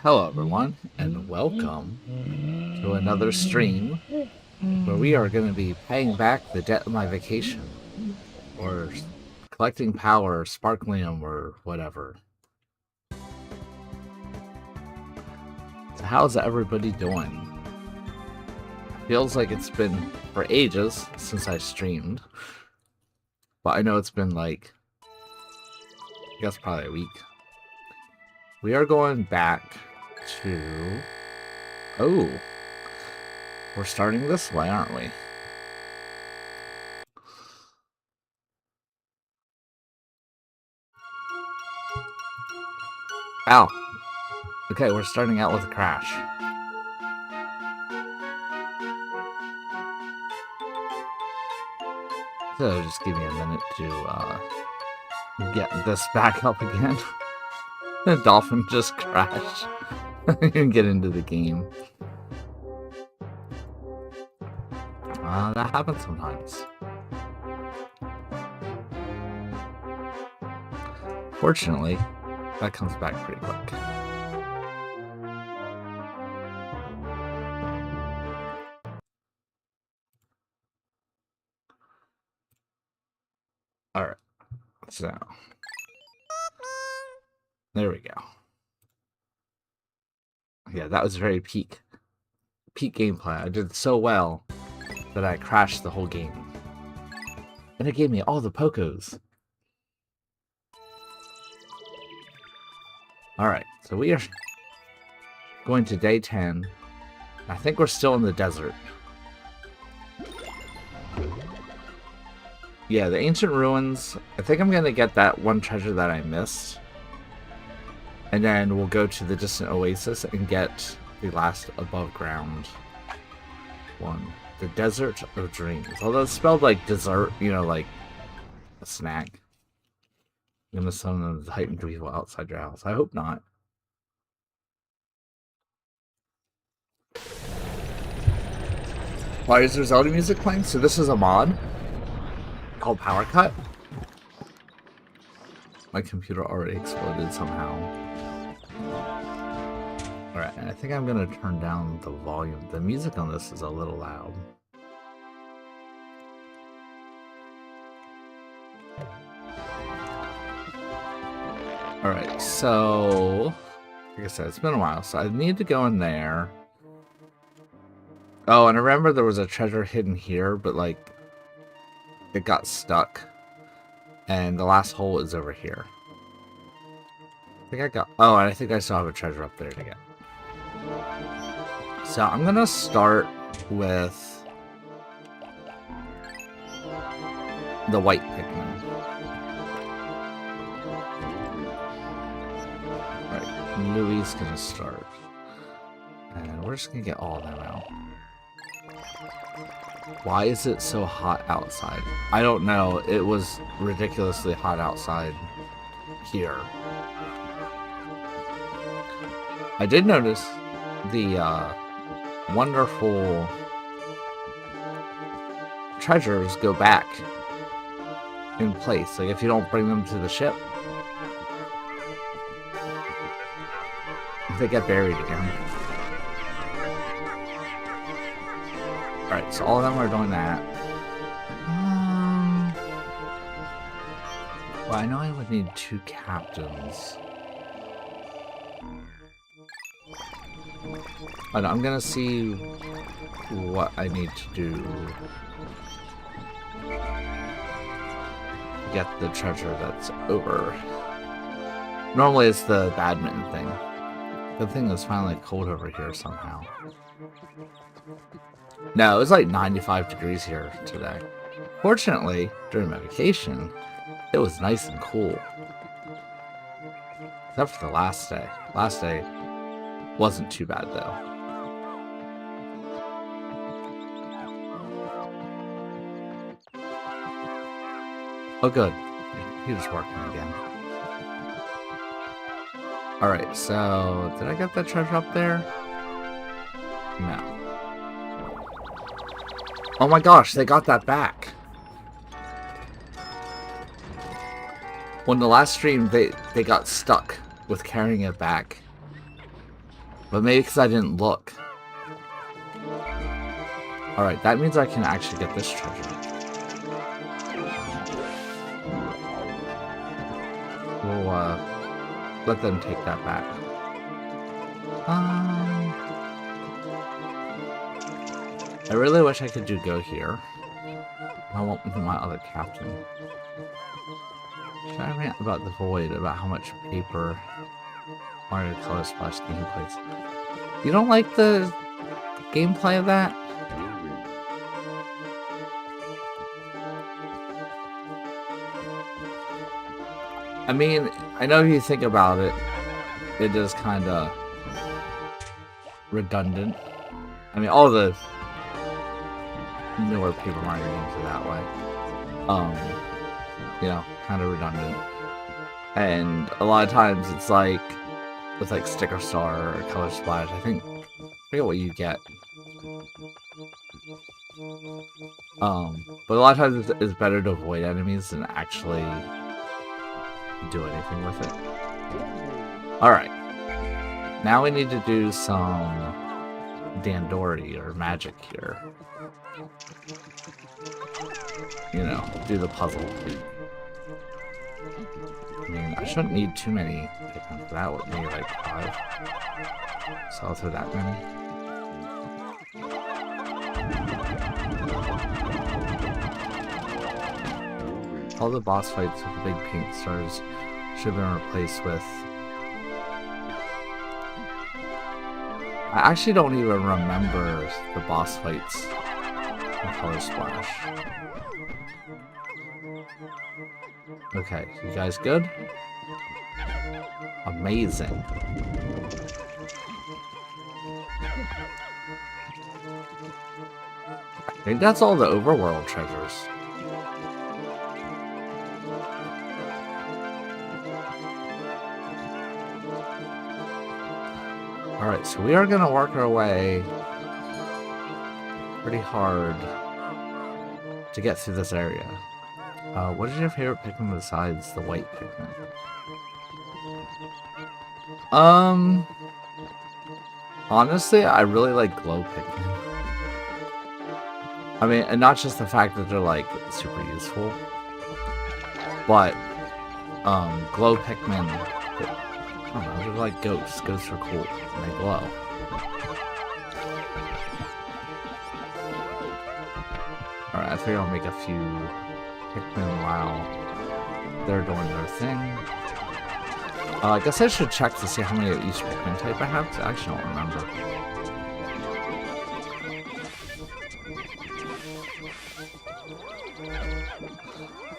Hello everyone, and welcome to another stream where we are going to be paying back the debt of my vacation, or collecting power, sparklium, or whatever. So how's everybody doing? Feels like it's been for ages since I streamed, but I know it's been like, I guess probably a week. We are going back to... Oh, we're starting this way, aren't we? Ow. Okay, we're starting out with a crash. So just give me a minute to get this back up again. The dolphin just crashed. And get into the game. That happens sometimes. Fortunately, that comes back pretty quick. Alright, so there we go. Yeah, that was very peak gameplay. I did so well that I crashed the whole game. And it gave me all the Pokos. Alright, so we are going to day 10. I think we're still in the desert. Yeah, the ancient ruins. I think I'm going to get that one treasure that I missed. And then we'll go to the distant oasis and get the last above ground one. The Desert of Dreams. Although it's spelled like dessert, you know, like a snack. I'm going to summon the heightened evil outside your house. I hope not. Why is there Zelda music playing? So this is a mod called Power Cut. My computer already exploded somehow. Alright, and I think I'm going to turn down the volume. The music on this is a little loud. Alright, so... like I said, it's been a while, so I need to go in there. Oh, and I remember there was a treasure hidden here, but like... it got stuck. And the last hole is over here. I think I got... oh, and I think I still have a treasure up there to get. So I'm gonna start with the white Pikmin. Right, Louie's gonna start. And we're just gonna get all of them out. Why is it so hot outside? I don't know. It was ridiculously hot outside here. I did notice the wonderful treasures go back in place. Like if you don't bring them to the ship, they get buried again. Alright, so all of them are doing that. Well, I know I would need 2 captains. But I'm gonna see what I need to do to get the treasure that's over. Normally it's the badminton thing. Good thing it's finally cold over here somehow. No, it was like 95 degrees here today. Fortunately, during my vacation, it was nice and cool. Except for the last day. Last day wasn't too bad though. Oh good, he was working again. Alright, so did I get that treasure up there? No. Oh my gosh, they got that back. When the last stream, they got stuck with carrying it back. But maybe because I didn't look. Alright, that means I can actually get this treasure. We'll, let them take that back. I really wish I could go here. I want my other captain. Should I rant about the void, about how much paper Mario Color Splash gameplays? You don't like the gameplay of that? I mean, I know if you think about it, it is kind of redundant. I mean, all the newer Paper Mario games are that way. You know, kind of redundant. And a lot of times it's like, with like Sticker Star or Color Splash, I forget what you get. But a lot of times it's better to avoid enemies than actually do anything with it. Alright. Now we need to do some Dandori or magic here. You know, do the puzzle. I mean, I shouldn't need too many Pikmin for that. Would maybe like 5. So I'll throw that many. All the boss fights with the big pink stars should have been replaced with... I actually don't even remember the boss fights in Color Splash. Okay, you guys good? Amazing. I think that's all the overworld treasures. Alright, so we are going to work our way pretty hard to get through this area. What is your favorite Pikmin besides the white Pikmin? Honestly, I really like glow Pikmin. I mean, and not just the fact that they're like super useful, but glow Pikmin, I don't know, they're like ghosts. Ghosts are cool and they glow. Alright, I figure I'll make a few Pikmin while they're doing their thing. I guess I should check to see how many of each Pikmin type I have, because I actually don't remember.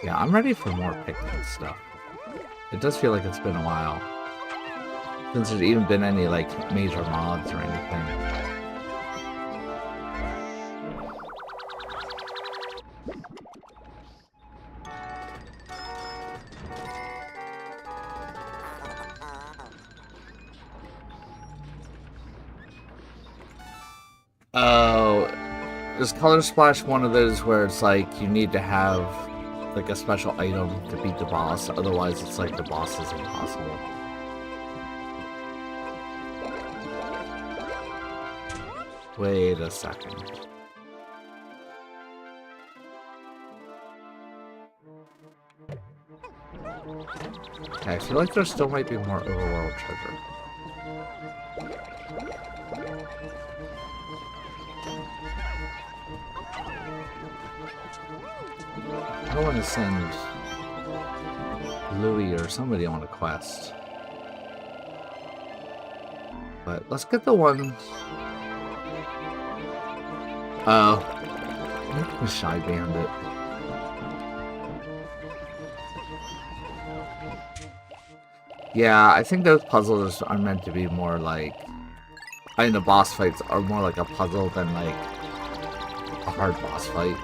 Yeah, I'm ready for more Pikmin stuff. It does feel like it's been a while since there's even been any like major mods or anything. Oh, is Color Splash one of those where it's like you need to have like a special item to beat the boss, otherwise it's like the boss is impossible? Wait a second. Okay, I feel like there still might be more overworld treasure. I want to send Louie or somebody on a quest. But let's get the one... Oh. The Shy Bandit. Yeah, I think those puzzles are meant to be more like... I mean, the boss fights are more like a puzzle than like a hard boss fight.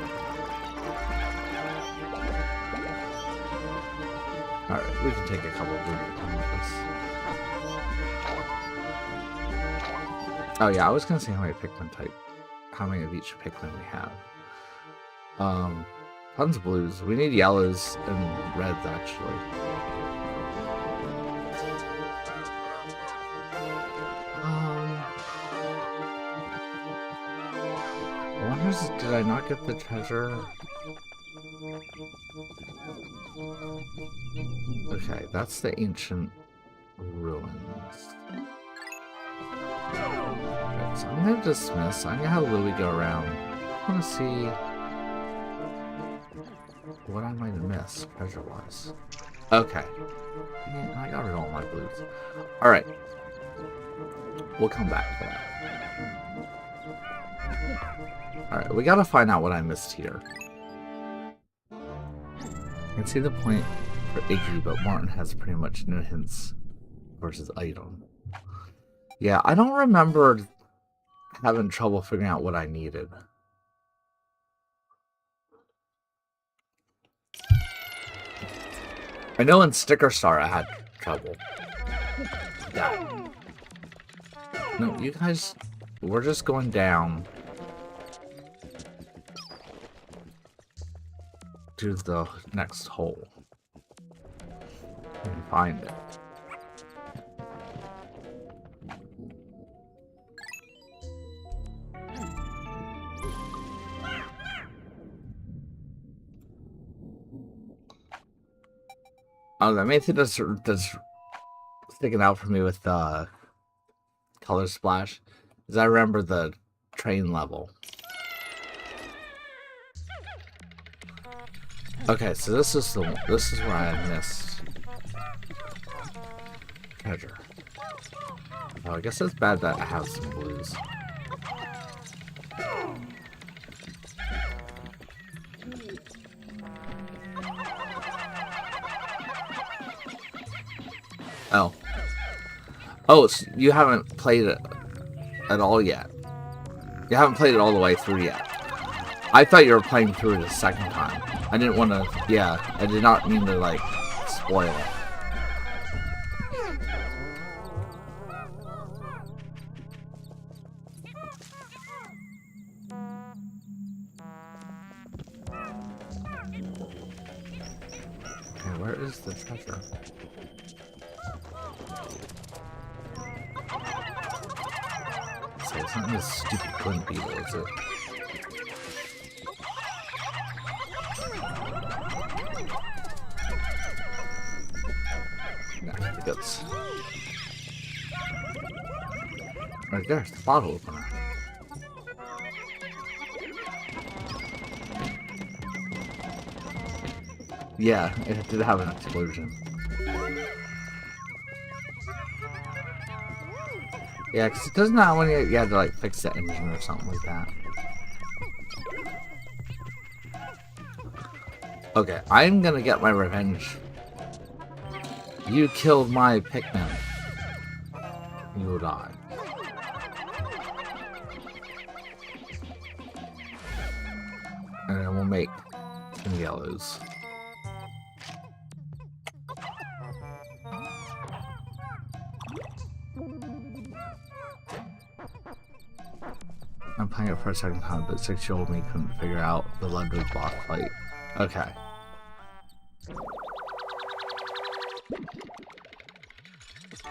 Alright, we can take a couple of minutes with this. Oh yeah, I was gonna see how many Pikmin type, how many of each Pikmin we have. Tons of blues. We need yellows and reds actually. I wonder, did I not get the treasure? Okay, that's the ancient ruins. Okay, so I'm gonna dismiss. I'm gonna have Louie go around. I wanna see what I might have missed treasure-wise. Okay. Yeah, I got rid of all my blues. Alright. We'll come back for that. Alright, we gotta find out what I missed here. I can see the point for Iggy, but Martin has pretty much no hints for his item. Yeah, I don't remember having trouble figuring out what I needed. I know in Sticker Star I had trouble. That. No, you guys, we're just going down to the next hole and find it. Oh, the main thing that's sticking out for me with the Color Splash is I remember the train level. Okay, so this is where I missed treasure. Oh, I guess it's bad that I have some blues. Oh. Oh, so you haven't played it at all yet. You haven't played it all the way through yet. I thought you were playing through it a second time. I didn't want to, yeah, I did not mean to, like, spoil it. Okay, where is the treasure? So it's not this stupid glint beetle, is it? That's right there, it's the bottle opener. Yeah, it did have an explosion. Yeah, because it doesn't have when you had to like fix the engine or something like that. Okay, I'm gonna get my revenge. You killed my Pikmin. You will die. And then we'll make some yellows. I'm playing it for a second time, but 6-year-old me couldn't figure out the Ludwig boss fight. Okay.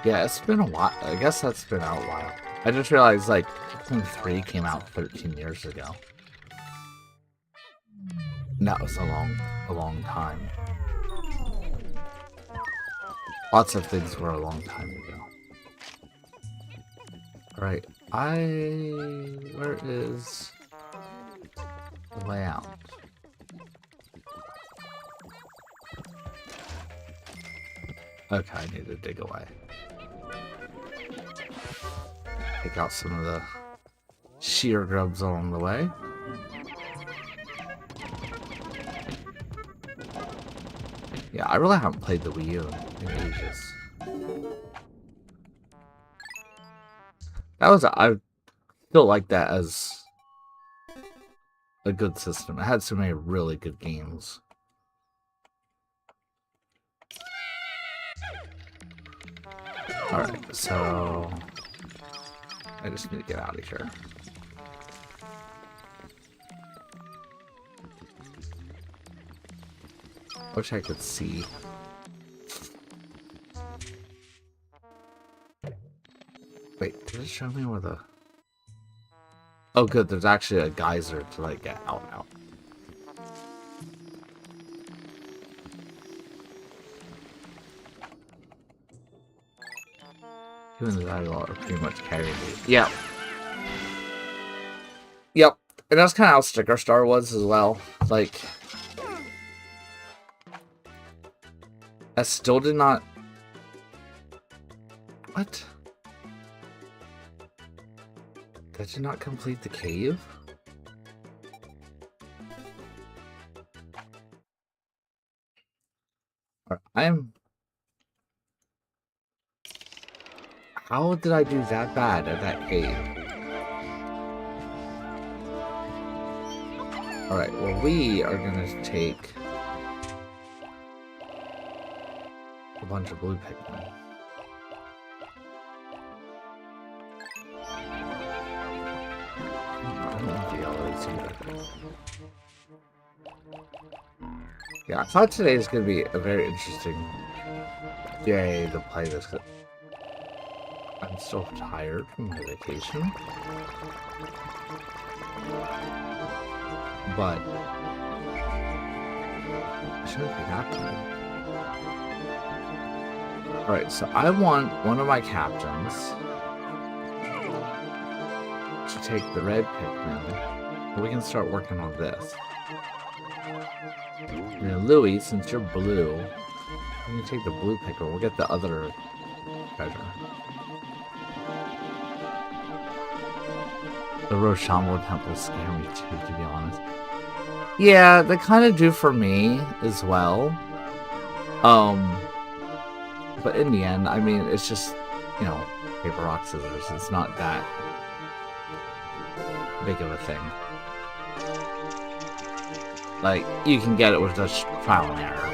Yeah, it's been a while. I guess that's been out a while. I just realized, like, Pikmin 3 came out 13 years ago. And that was a long time. Lots of things were a long time ago. Alright, where is the way out? Okay, I need to dig away. Take out some of the sheer grubs along the way. Yeah, I really haven't played the Wii U in ages. I still like that as a good system. It had so many really good games. Alright, so I just need to get out of here. Wish I could see. Wait, did it show me where the... Oh, good. There's actually a geyser to like get out. Even the dialogue are pretty much carrying me. Yep. Yep. And that's kind of how Sticker Star was as well. Like, I still did not. What? Did you not complete the cave? I am. How did I do that bad at that cave? Alright, well, we are gonna take a bunch of blue Pikmin. I don't want the yellows either. Yeah, I thought today was gonna be a very interesting day to play this. I'm still tired from my vacation. But it shouldn't be happening. Alright, so I want one of my captains to take the red Pikmin. We can start working on this. And then Louie, since you're blue, you can take the blue Pikmin. We'll get the other treasure. The Roshambo temples scare me too, to be honest. Yeah, they kind of do for me as well. But in the end, I mean, it's just, you know, paper, rock, scissors. It's not that big of a thing. Like, you can get it with just trial and error.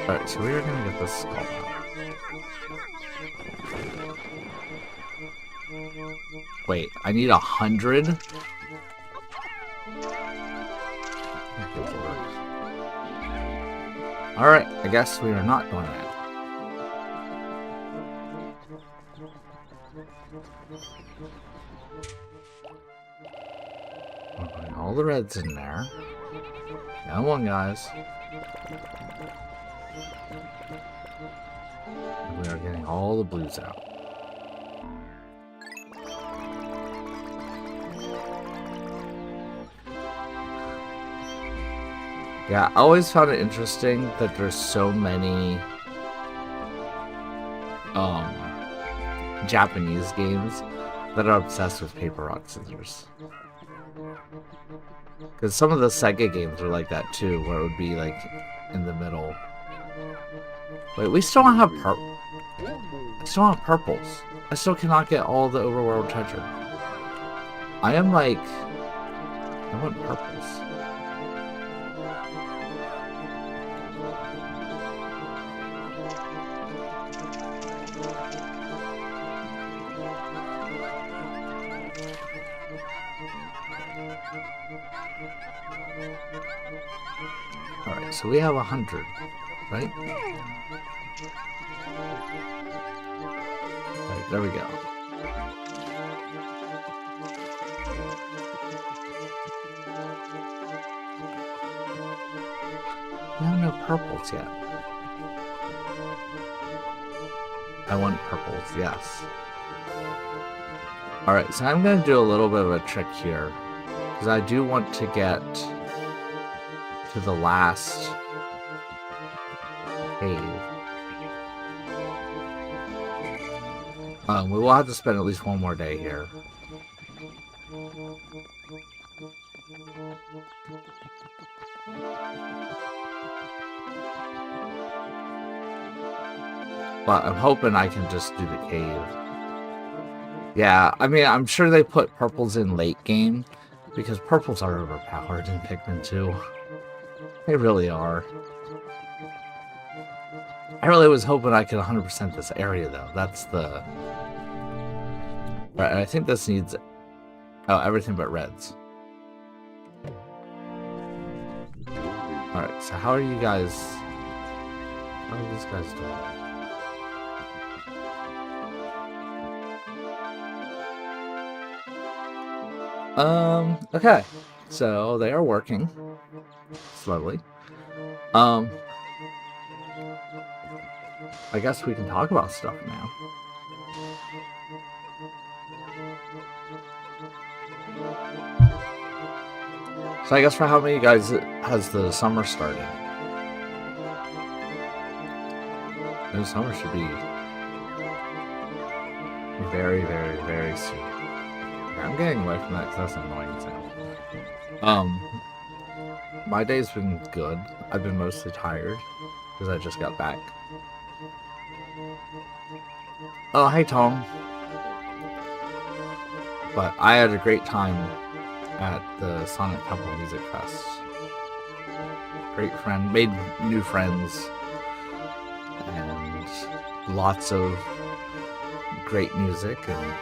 Alright, so we are gonna get this skull out. Wait, I need 100? Alright, I guess we are not doing that. We're putting all the reds in there. Come on, guys. We are getting all the blues out. Yeah, I always found it interesting that there's so many Japanese games that are obsessed with paper, rock, scissors. Because some of the Sega games are like that too, where it would be like in the middle. Wait, we still don't have I still don't have purples. I still cannot get all the overworld treasure. I am like, I want purples. Alright, so we have 100, right? Alright, there we go. We have no purples yet. I want purples, yes. Alright, so I'm going to do a little bit of a trick here. Because I do want to get to the last cave. We will have to spend at least one more day here. But I'm hoping I can just do the cave. Yeah, I mean, I'm sure they put purples in late game, because purples are overpowered in Pikmin 2. They really are. I really was hoping I could 100% this area, though. That's the... Right, I think this needs... Oh, everything but reds. Alright, so how are you guys... How are these guys doing? Okay. So they are working slowly. I guess we can talk about stuff now. So I guess for how many of you guys has the summer started? The summer should be very, very, very soon. Okay, I'm getting away from that because that's an annoying sound. My day's been good. I've been mostly tired because I just got back. Oh, hey Tom. But I had a great time at the Sonic Temple Music Fest. Great friend, made new friends, and lots of great music and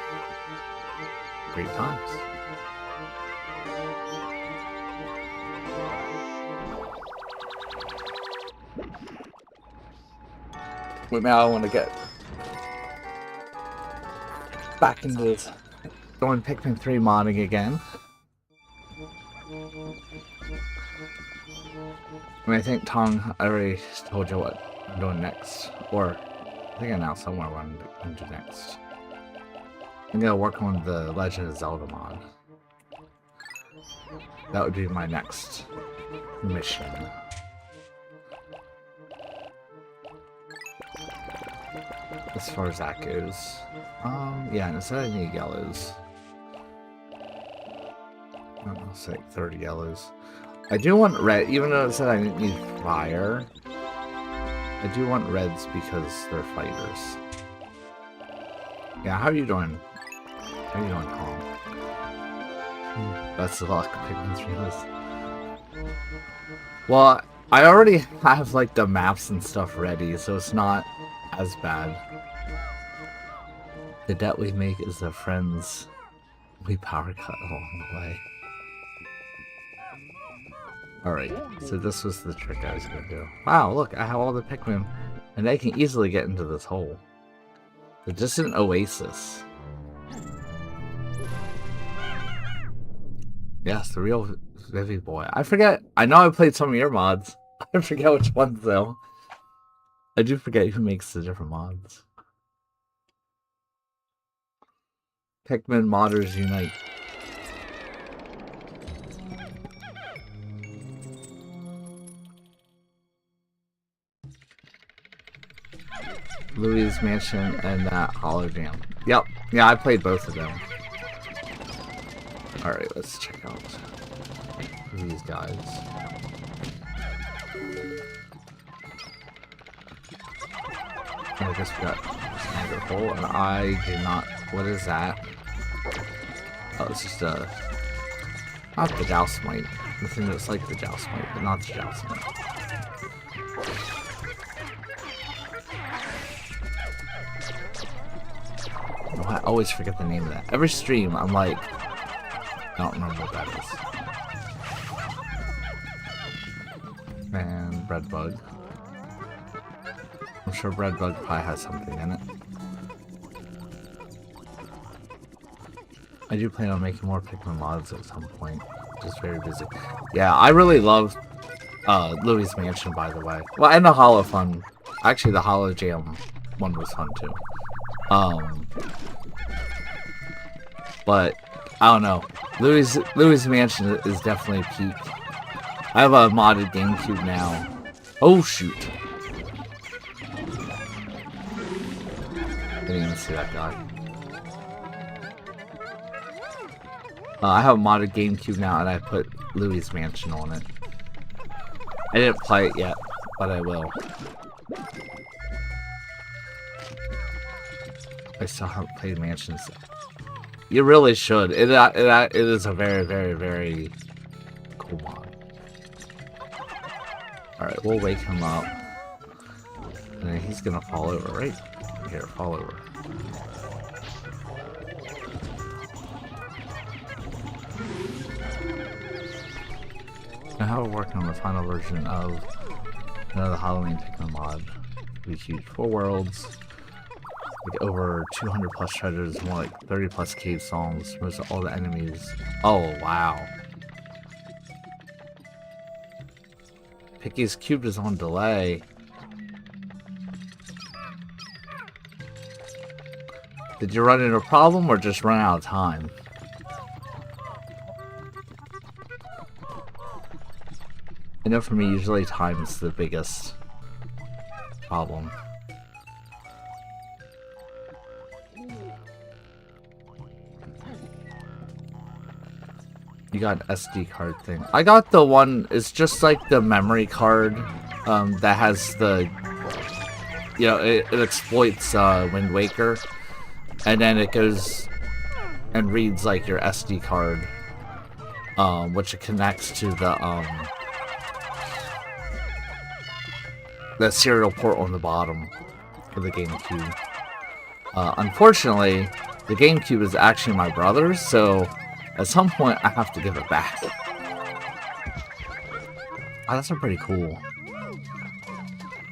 great times. Wait, now I want to get back into this. Going Pikmin 3 modding again. I think Tong, I already told you what I'm doing next. Or, I think I announced somewhere what I'm going to do next. I'm going to work on the Legend of Zelda mod. That would be my next mission. As far as that goes. Yeah, instead I need yellows. I'll say 30 yellows. I do want red, even though it said I didn't need fire. I do want reds because they're fighters. Yeah, how are you doing? How are you doing, Tom? Best of luck, Pikmin 3 list. Well, I already have like the maps and stuff ready, so it's not as bad. The debt we make is the friends we power cut along the way. Alright, so this was the trick I was going to do. Wow, look, I have all the Pikmin, and they can easily get into this hole. The distant oasis. Yes, the real Vivi boy. I forget, I know I played some of your mods. I forget which ones though. I do forget who makes the different mods. Pikmin modders unite. Louis' Mansion and that hologram. Yep. Yeah, I played both of them. Alright, let's check out these guys. I guess we got Standard Hole, and I do not. What is that? Oh, it's just a. Not the Joustmite. The thing that's like the Joustmite, but not the Joustmite. Oh, I always forget the name of that. Every stream, I'm like, I don't remember what that is. And Breadbug. I'm sure Breadbug probably has something in it. I do plan on making more Pikmin mods at some point. Just very busy. Yeah, I really love Louis' Mansion, by the way. Well, and the Holo Fun. Actually, the Holo Jam one was fun too. But I don't know. Louis' Mansion is definitely a peak. I have a modded GameCube now. Oh shoot! Didn't even see that guy. I have a modded GameCube now, and I put Louis' Mansion on it. I didn't play it yet, but I will. I still haven't played Mansions. You really should. It is a very, very, very cool mod. Alright, we'll wake him up. And then he's gonna fall over, right? Here, fall over. Now we're working on the final version of the Halloween Pikmin mod. It'll be huge. 4 worlds. Like over 200 plus treasures, more like 30 plus cave songs, most of all the enemies. Oh, wow. Picky's cube is on delay. Did you run into a problem or just run out of time? I know for me, usually time is the biggest problem. You got an SD card thing. I got the one, it's just like the memory card that has the, you know, it exploits Wind Waker. And then it goes and reads like your SD card, which it connects to the serial port on the bottom for the GameCube. Unfortunately, the GameCube is actually my brother's, so at some point I have to give it back. Oh, that's pretty cool.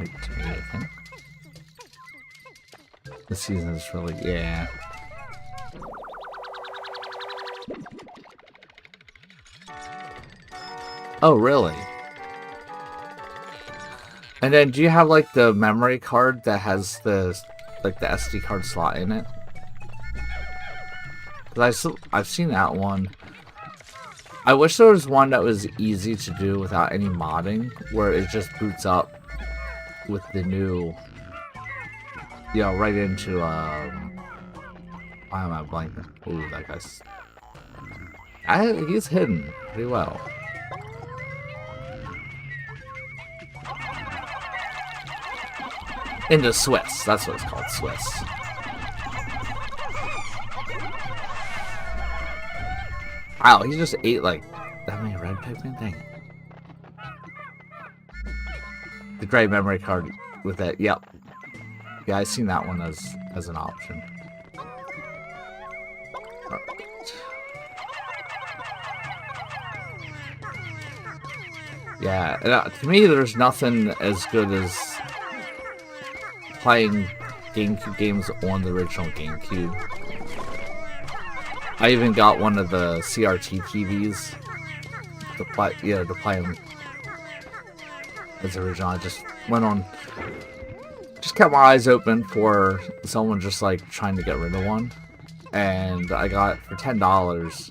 Wait, I think. This season is really, yeah. Oh, really? And then do you have like the memory card that has the like the SD card slot in it? Because I've seen that one. I wish there was one that was easy to do without any modding, where it just boots up with the new, you know, right into why am I blanking? Ooh, that guy's he's hidden pretty well. Into Swiss, that's what it's called, Swiss. Wow, he just ate like that many red Pikmin thing. The gray memory card with it, yep. Yeah, I've seen that one as an option. Yeah, to me, there's nothing as good as playing GameCube games on the original GameCube. I even got one of the CRT TVs to play, to play them as original. I just went on, just kept my eyes open for someone just like trying to get rid of one, and I got for $10.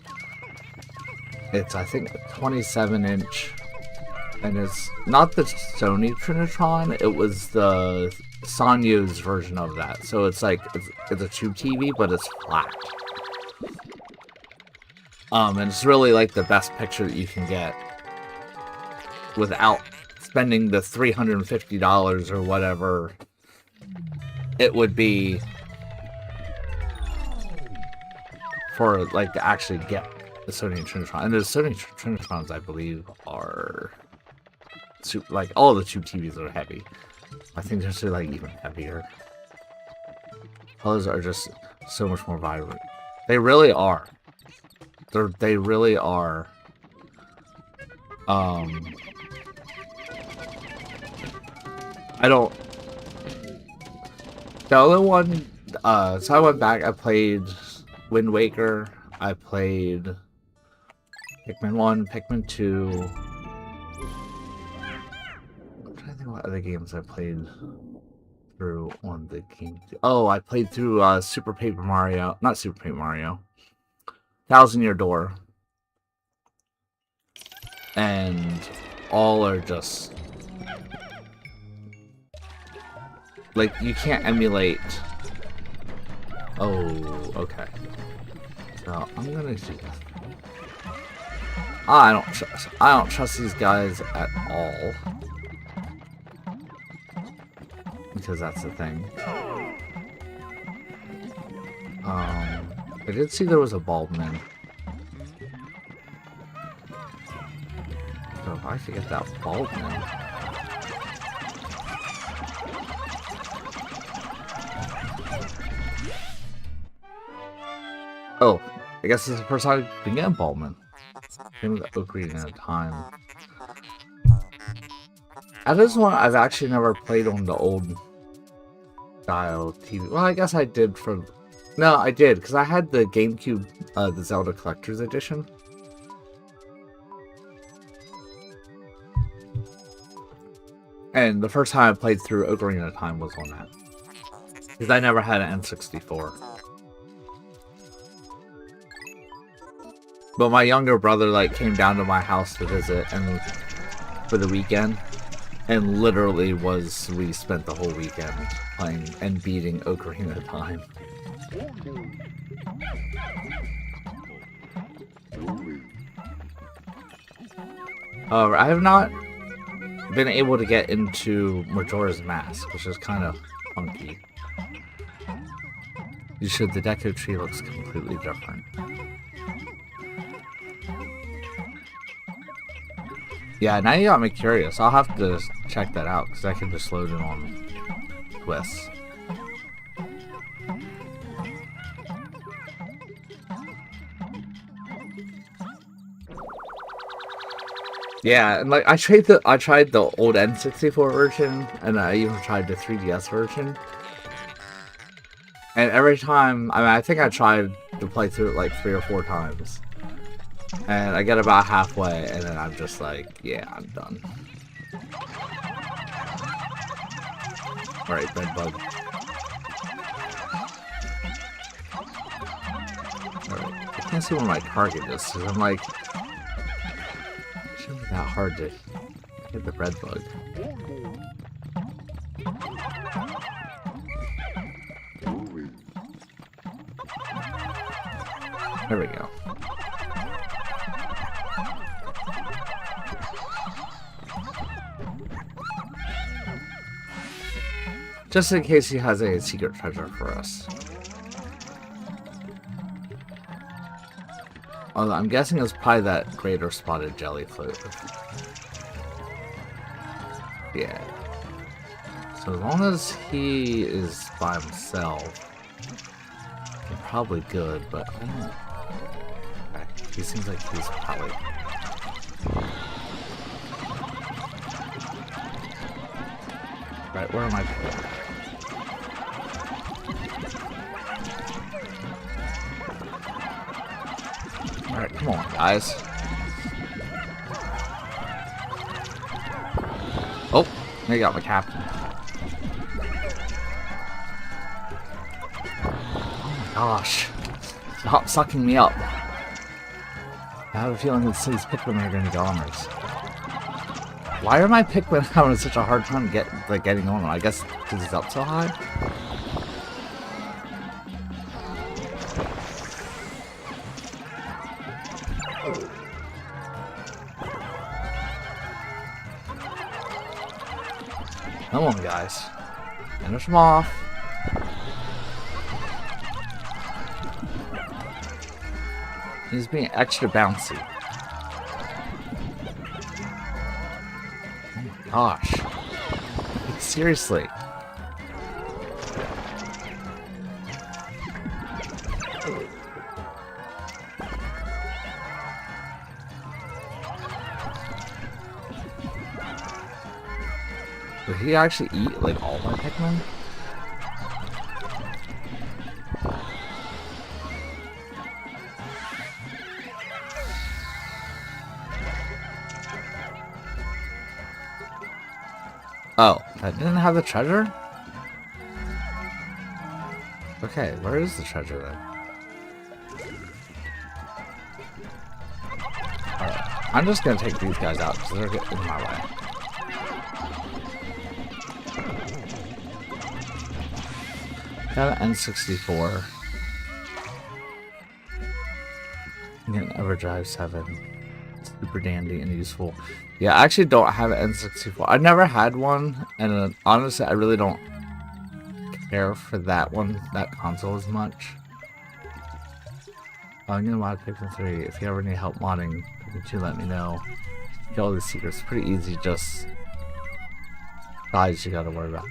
It's I think a 27-inch, and it's not the Sony Trinitron. It was the Sanyo's version of that. So it's like it's a tube TV, but it's flat. And it's really like the best picture that you can get without spending the $350 or whatever it would be for like to actually get the Sony Trinitron. And the Sony Trinitrons, I believe, are super, like all the tube TVs are heavy. I think they're like even heavier. Colors are just so much more vibrant. They really are. They really are. I don't. The other one. So I went back. I played Wind Waker. I played Pikmin 1, Pikmin 2. I'm trying to think what other games I played through on the game. Oh, I played through Super Paper Mario. Not Super Paper Mario. 1,000-Year Door. And all are just like you can't emulate. Oh, okay. So I'm gonna do this. I don't trust these guys at all. Because that's the thing. I did see there was a Baldman. So if I could get that Baldman. Oh, I guess this is the first time I've been getting Baldman. Game of the Oak Reading at a time. At this one, I've actually never played on the old style TV. Well, I guess I did for... No, I did, because I had the GameCube, the Zelda Collector's Edition. And the first time I played through Ocarina of Time was on that. Because I never had an N64. But my younger brother, like, came down to my house to visit and for the weekend. And literally we spent the whole weekend playing and beating Ocarina of Time. However, I have not been able to get into Majora's Mask, which is kind of funky. You should, the Deco Tree looks completely different. Yeah, now you got me curious. I'll have to check that out, because I can just load it on Twists. Yeah, and like I tried the old N64 version, and I even tried the 3DS version. And every time, I mean, I think I tried to play through it like 3 or 4 times. And I get about halfway, and then I'm just like, yeah, I'm done. Alright, bed bug. Alright, I can't see where my target is, so I'm like... It shouldn't be that hard to hit the red bug. There we go. Just in case he has a secret treasure for us. Although I'm guessing it's probably that greater spotted jelly float. Yeah. So as long as he is by himself, I'm probably good, but I don't know. Okay. He seems like he's probably... Right, where am I? Alright, come on, guys. Oh, they got my captain. Oh my gosh. Stop sucking me up. I have a feeling that these Pikmin are gonna go on this. Why are my Pikmin having such a hard time getting on them? I guess because it's up so high? Come on, guys. Finish them off. He's being extra bouncy. Oh my gosh. Like, seriously. Would he actually eat, like, all my Pikmin? Oh, that didn't have the treasure? Okay, where is the treasure then? Alright, I'm just gonna take these guys out because they're getting in my way. Got an N64. Get an Everdrive 7. Super dandy and useful. Yeah, I actually don't have an N64. I never had one, and honestly, I really don't care for that one, that console as much. I'm gonna mod Pikmin 3. If you ever need help modding, Pikmin 2, let me know. Get all the secrets. Pretty easy, just size you gotta worry about.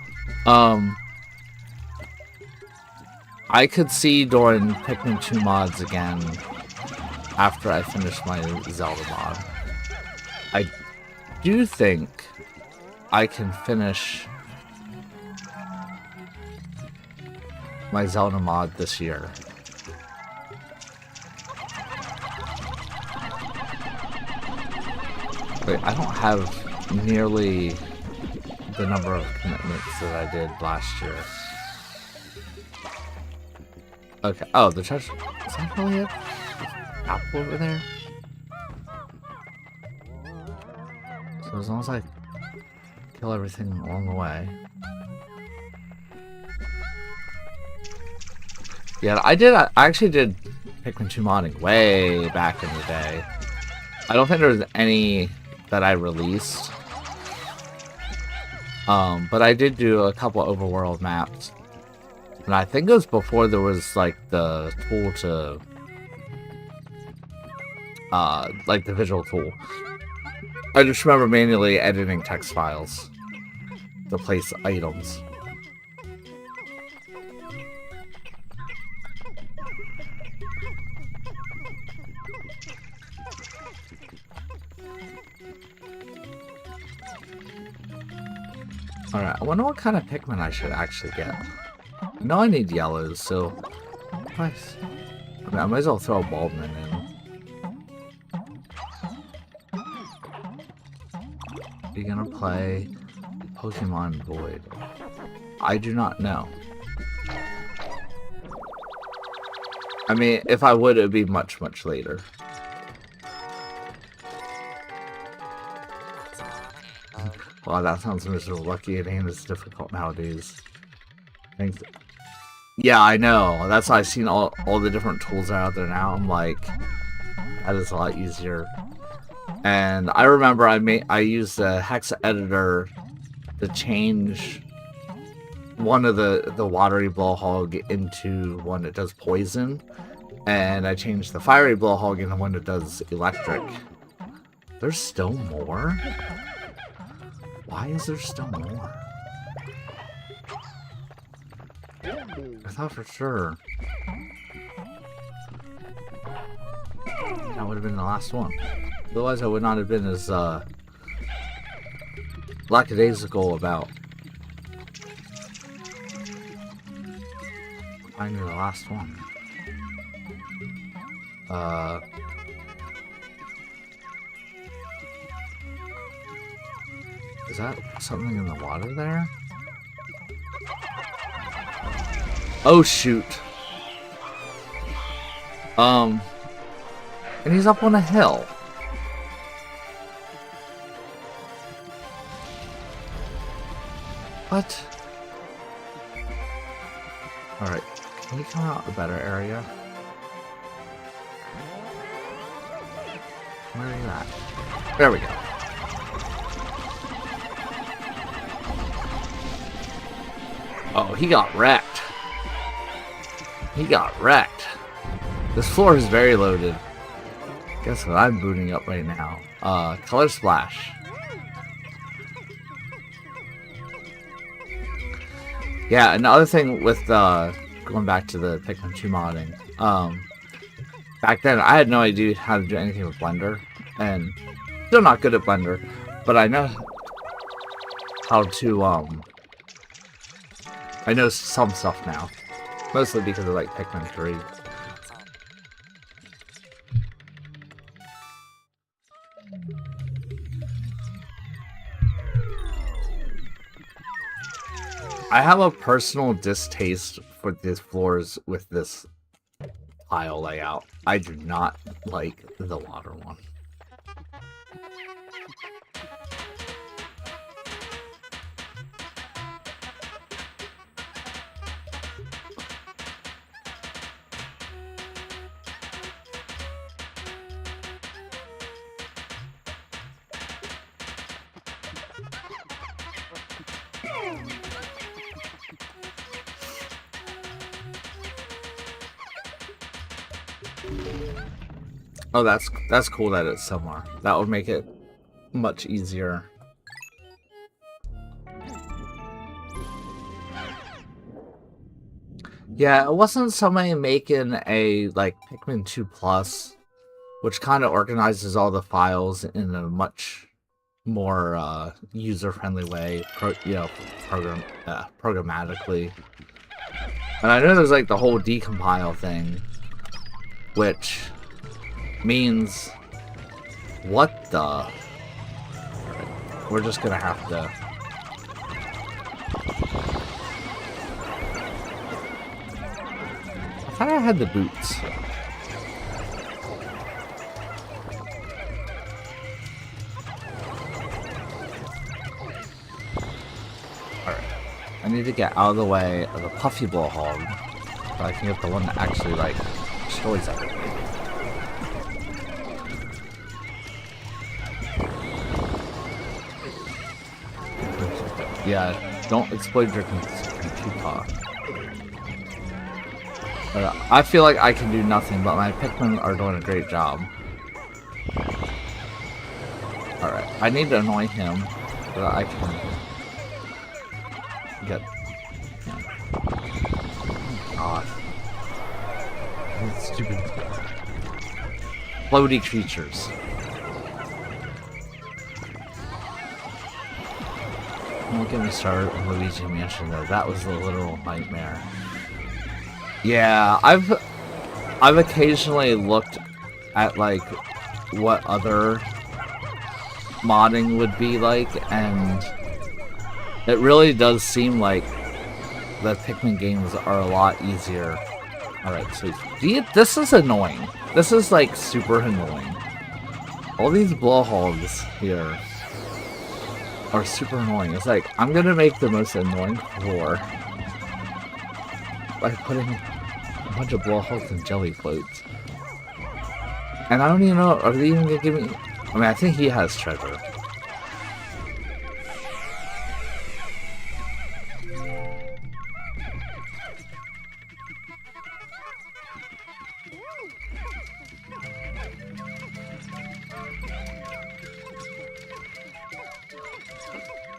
I could see doing Pikmin 2 mods again after I finish my Zelda mod. I do think I can finish my Zelda mod this year. Wait, I don't have nearly the number of commitments that I did last year. Okay. Oh, the treasure. Is that really it? Apple over there? So as long as I kill everything along the way. Yeah, I actually did Pikmin 2 modding way back in the day. I don't think there was any that I released. But I did do a couple overworld maps. And I think it was before there was, like, the tool to... like, the visual tool. I just remember manually editing text files to place items. Alright, I wonder what kind of Pikmin I should actually get. I know I need yellows, so... Nice. I mean, I might as well throw a Baldman in. Are you gonna play Pokemon Void? I do not know. I mean, if I would, it would be much, much later. Wow, that sounds miserable. Lucky it ain't as difficult nowadays. Thanks. Yeah, I know. That's why I've seen all the different tools that are out there now. I'm like, that is a lot easier. And I remember I used a hex editor to change one of the watery blowhog into one that does poison. And I changed the fiery blowhog into one that does electric. There's still more? Why is there still more? I thought for sure that would have been the last one. Otherwise I would not have been as lackadaisical about finding the last one. Is that something in the water there? Oh shoot. And he's up on a hill. What? Alright, can we come out a better area? Where are you at? There we go. Oh, he got wrecked. He got wrecked. This floor is very loaded. Guess what I'm booting up right now? Color Splash. Yeah, another thing with going back to the Pikmin 2 modding. Back then I had no idea how to do anything with Blender, and still not good at Blender, but I know how to I know some stuff now. Mostly because of, like, Pikmin 3. I have a personal distaste for these floors with this tile layout. I do not like the water one. Oh, that's cool that it's somewhere. That would make it much easier. Yeah, it wasn't somebody making a, like, Pikmin 2 Plus, which kind of organizes all the files in a much more user-friendly way, programmatically. And I know there's like the whole decompile thing, which means what the? We're just gonna have to. I thought I had the boots. I need to get out of the way of the puffy blowhog so I can get the one that actually, like, destroys everything. Yeah, don't exploit your computer. I feel like I can do nothing, but my Pikmin are doing a great job. Alright, I need to annoy him so that I can get... God. Stupid... floaty creatures. Don't get me started on Luigi Mansion though. That was a literal nightmare. Yeah, I've occasionally looked at like what other modding would be like, and it really does seem like the Pikmin games are a lot easier. Alright, so this is annoying. This is like super annoying. All these blowholes here are super annoying. It's like, I'm gonna make the most annoying floor by putting a bunch of blowholes and jelly floats. And I don't even know, are they even gonna give me... I mean, I think he has treasure.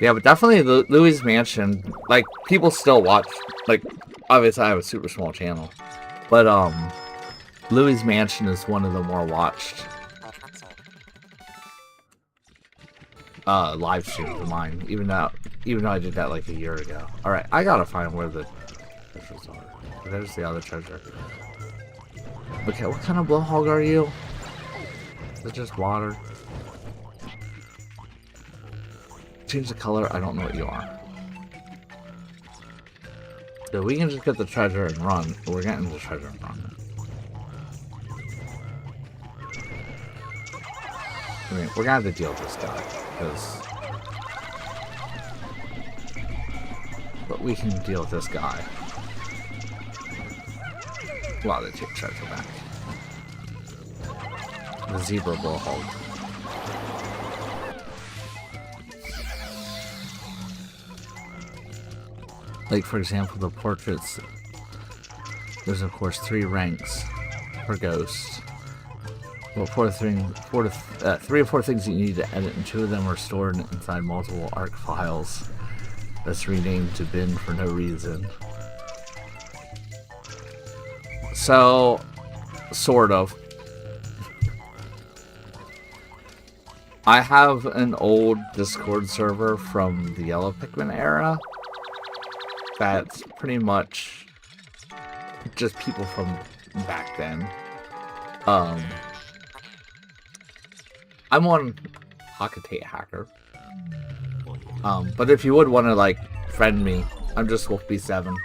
Yeah, but definitely Louis' Mansion, like, people still watch, like, obviously I have a super small channel, but, Louis' Mansion is one of the more watched, live streams of mine, even though I did that, like, a year ago. Alright, I gotta find where the treasures are. There's the other treasure. Okay, what kind of blowhog are you? Is it just water? Change the color, I don't know what you are. So we can just get the treasure and run. We're getting the treasure and run. I mean, we're gonna have to deal with this guy, because... But we can deal with this guy. Wow, they take treasure back. The zebra blowhog. Like, for example, the portraits, there's of course 3 ranks per ghost. Well, 3 or 4 things you need to edit, and 2 of them are stored inside multiple ARC files that's renamed to bin for no reason. So, sort of. I have an old Discord server from the Yellow Pikmin era. That's pretty much just people from back then. I'm on Hakatate Hacker. But if you would want to, like, friend me, I'm just WolfB7.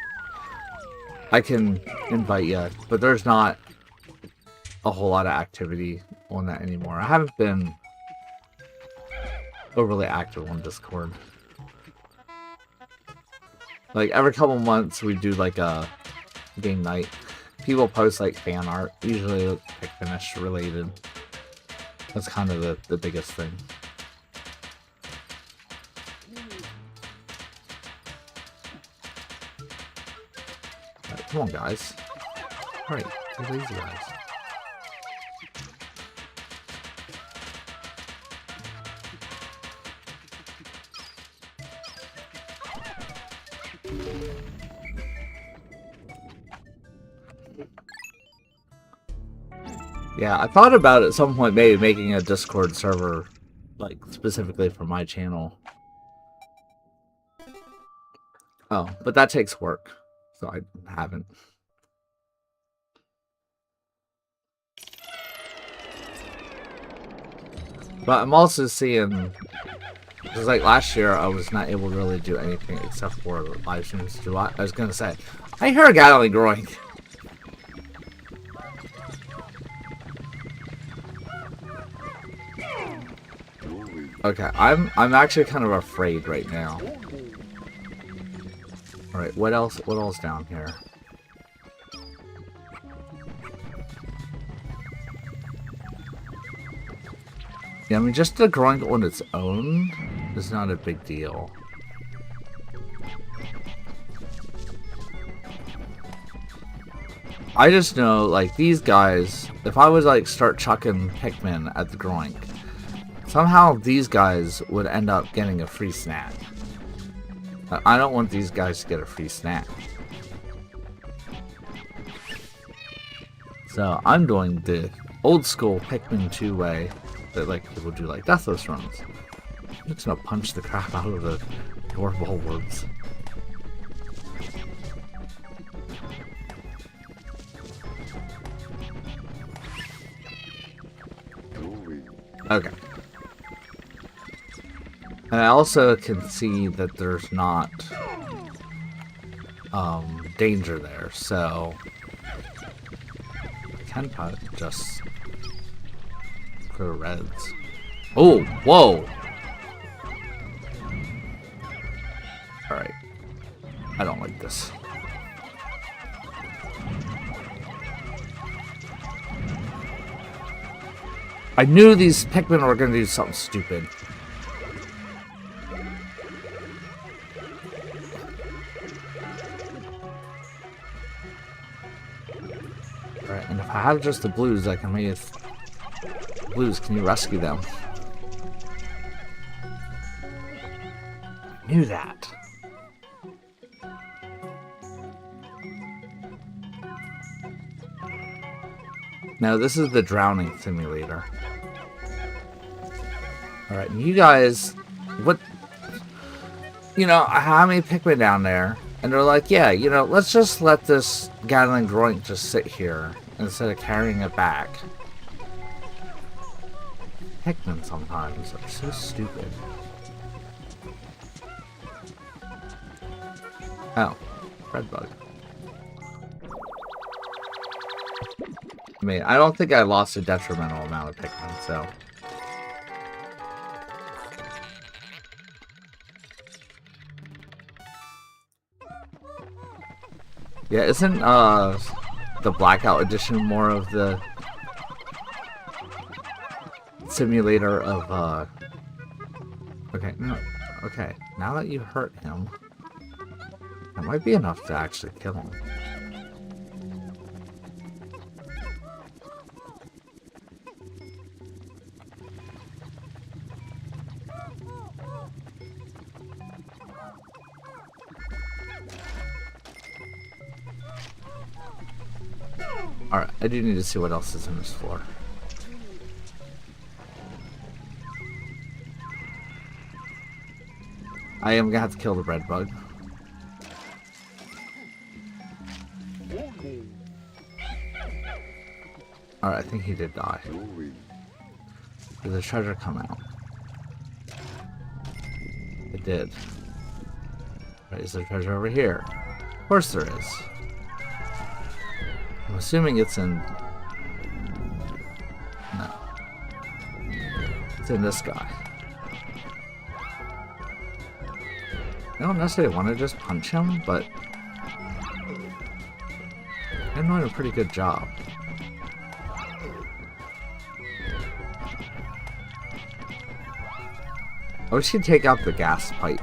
I can invite you, but there's not a whole lot of activity on that anymore. I haven't been overly active on Discord. Like, every couple months we do like a game night. People post like fan art, usually Pikmin-ish related. That's kind of the biggest thing. Alright, come on guys. Alright, take it easy guys. Yeah, I thought about at some point maybe making a Discord server, like, specifically for my channel. Oh, but that takes work. So I haven't. But I'm also seeing, because like last year I was not able to really do anything except for live streams. I was gonna say, I hear a Gatling growing. Okay, I'm actually kind of afraid right now. All right, what else? What else down here? Yeah, I mean, just the growing on its own is not a big deal. I just know, like, these guys, if I was, like, start chucking Pikmin at the growing, somehow these guys would end up getting a free snack. I don't want these guys to get a free snack. So I'm doing the old school Pikmin 2 way that like people do like Deathless runs. I'm just gonna punch the crap out of the overworlds. Okay. And I also can see that there's not danger there, so I can probably just go to reds. Oh, whoa! Alright. I don't like this. I knew these Pikmin were gonna do something stupid. Alright, and if I have just the blues, I can make it... Blues, can you rescue them? I knew that. Now, this is the drowning simulator. Alright, and you guys... What... You know, how many Pikmin down there? And they're like, yeah, you know, let's just let this Gatling Groink just sit here instead of carrying it back. Pikmin sometimes are so stupid. Oh, red bug. I mean, I don't think I lost a detrimental amount of Pikmin, so... Yeah, isn't the Blackout edition more of the simulator of okay, no, okay, now that you hurt him, that might be enough to actually kill him. Alright, I do need to see what else is in this floor. I am gonna have to kill the red bug. Alright, I think he did die. Did the treasure come out? It did. Right, is there treasure over here? Of course there is. I'm assuming it's in... No. It's in this guy. I don't necessarily want to just punch him, but... I'm doing a pretty good job. I wish he'd take out the gas pipe.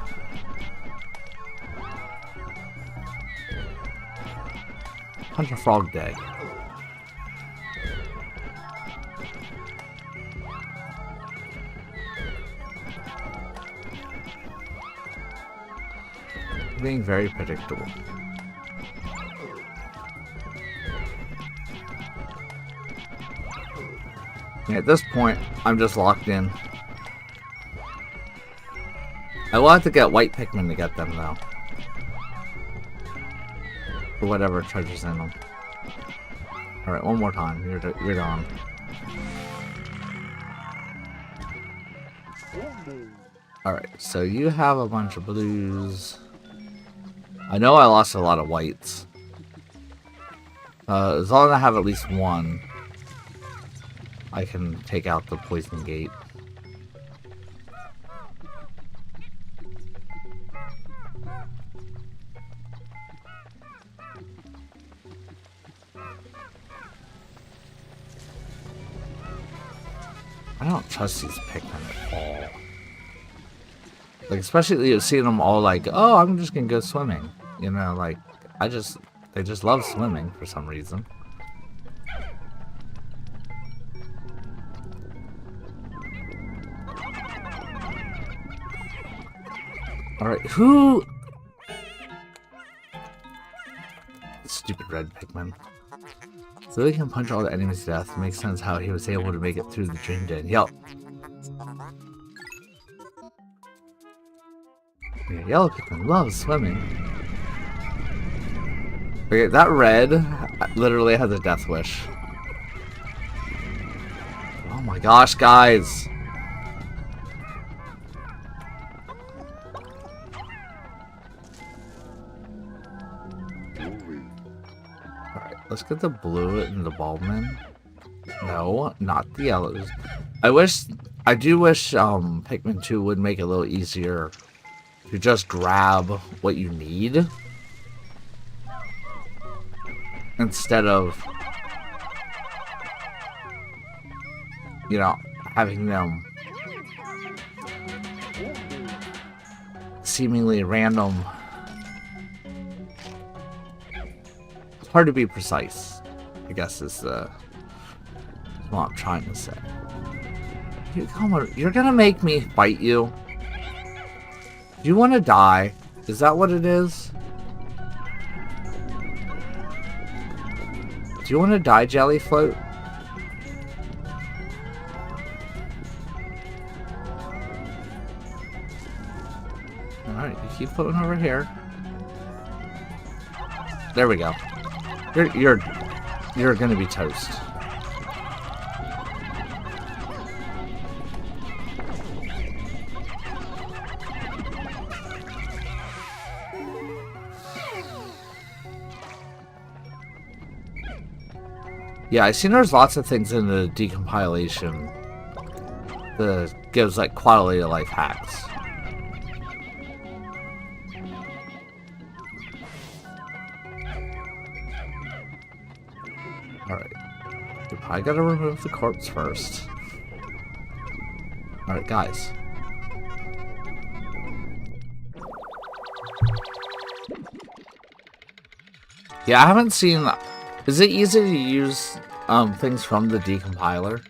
Punch a frog day. Being very predictable. Yeah, at this point, I'm just locked in. I will have to get white Pikmin to get them, though. Or whatever treasure's in them. Alright, one more time. You're gone. Alright, so you have a bunch of blues. I know I lost a lot of whites. As long as I have at least one, I can take out the poison gate. I don't trust these Pikmin at all. Like, especially seeing them all like, oh, I'm just gonna go swimming. You know, like, they just love swimming for some reason. Alright, who? Stupid red Pikmin. So they can punch all the enemies to death. Makes sense how he was able to make it through the dream den. Yep. Yeah, yellow Pikmin loves swimming. Okay, that red literally has a death wish. Oh my gosh, guys! Alright, let's get the blue and the Baldman. No, not the yellows. I do wish Pikmin 2 would make it a little easier to just grab what you need instead of, you know, having them seemingly random. It's hard to be precise, I guess is what I'm trying to say. Come on, you're gonna make me fight you? Do you want to die? Is that what it is? Do you want to die, Jelly Float? Alright, you keep floating over here. There we go. You're gonna be toast. Yeah, I seen there's lots of things in the decompilation that gives like quality of life hacks. Alright. You probably gotta remove the corpse first. Alright, guys. Yeah, I haven't seen... Is it easy to use things from the decompiler?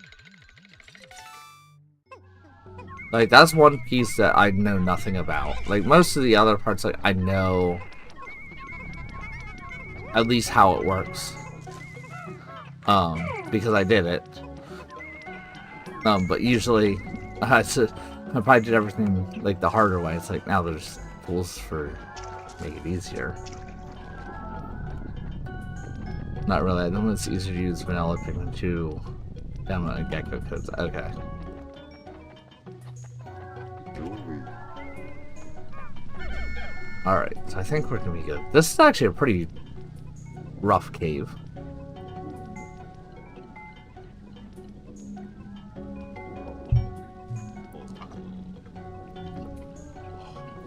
Like, that's one piece that I know nothing about. Like, most of the other parts, like, I know at least how it works. Because I did it. But usually, I probably did everything, like, the harder way. It's like, now there's tools for make it easier. Not really. I know it's easier to use vanilla Pikmin 2 demo and gecko codes. Okay. Alright, so I think we're gonna be good. This is actually a pretty rough cave.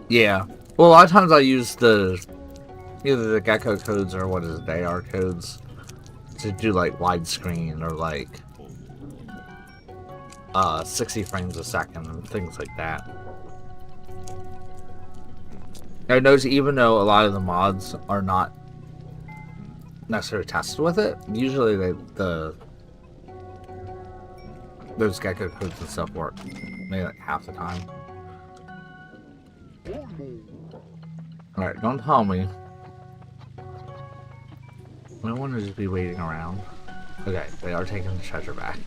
Yeah. Well, a lot of times I use either the gecko codes or what is it, the AR codes to do like widescreen or like 60 frames a second and things like that. I noticed even though a lot of the mods are not necessarily tested with it, usually those gecko codes and stuff work maybe like half the time. Alright, don't tell me. I don't want to just be waiting around. Okay, they are taking the treasure back.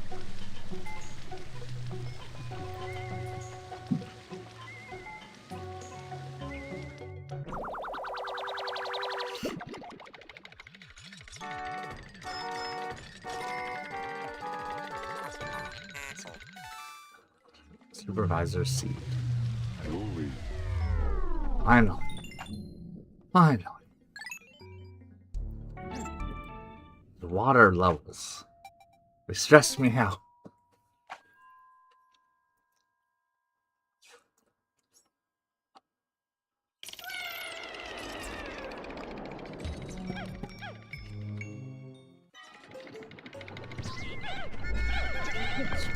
Supervisor's seat. Finally. Finally. The water levels. They stress me out.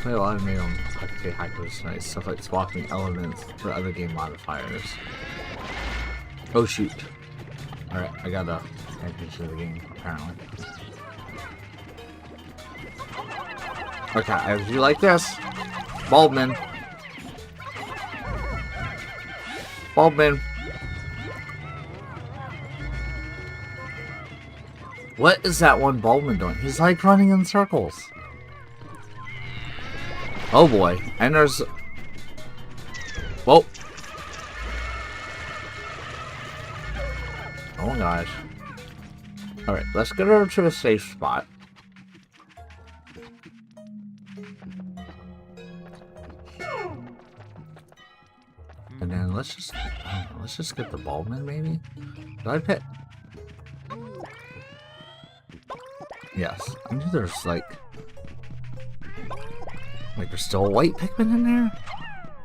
Play a lot of game on FK hackers tonight, stuff like swapping elements for other game modifiers. Oh shoot. Alright, I gotta pay attention to the game, apparently. Okay, I do like this. Bulbman. Bulbman. What is that one Bulbman doing? He's like running in circles. Oh boy, and there's... Whoa. Oh gosh. Alright, let's get over to a safe spot. And then let's just... I don't know, let's just get the Bulbman maybe? Did I pick? Yes, I knew there's like there's still a white Pikmin in there?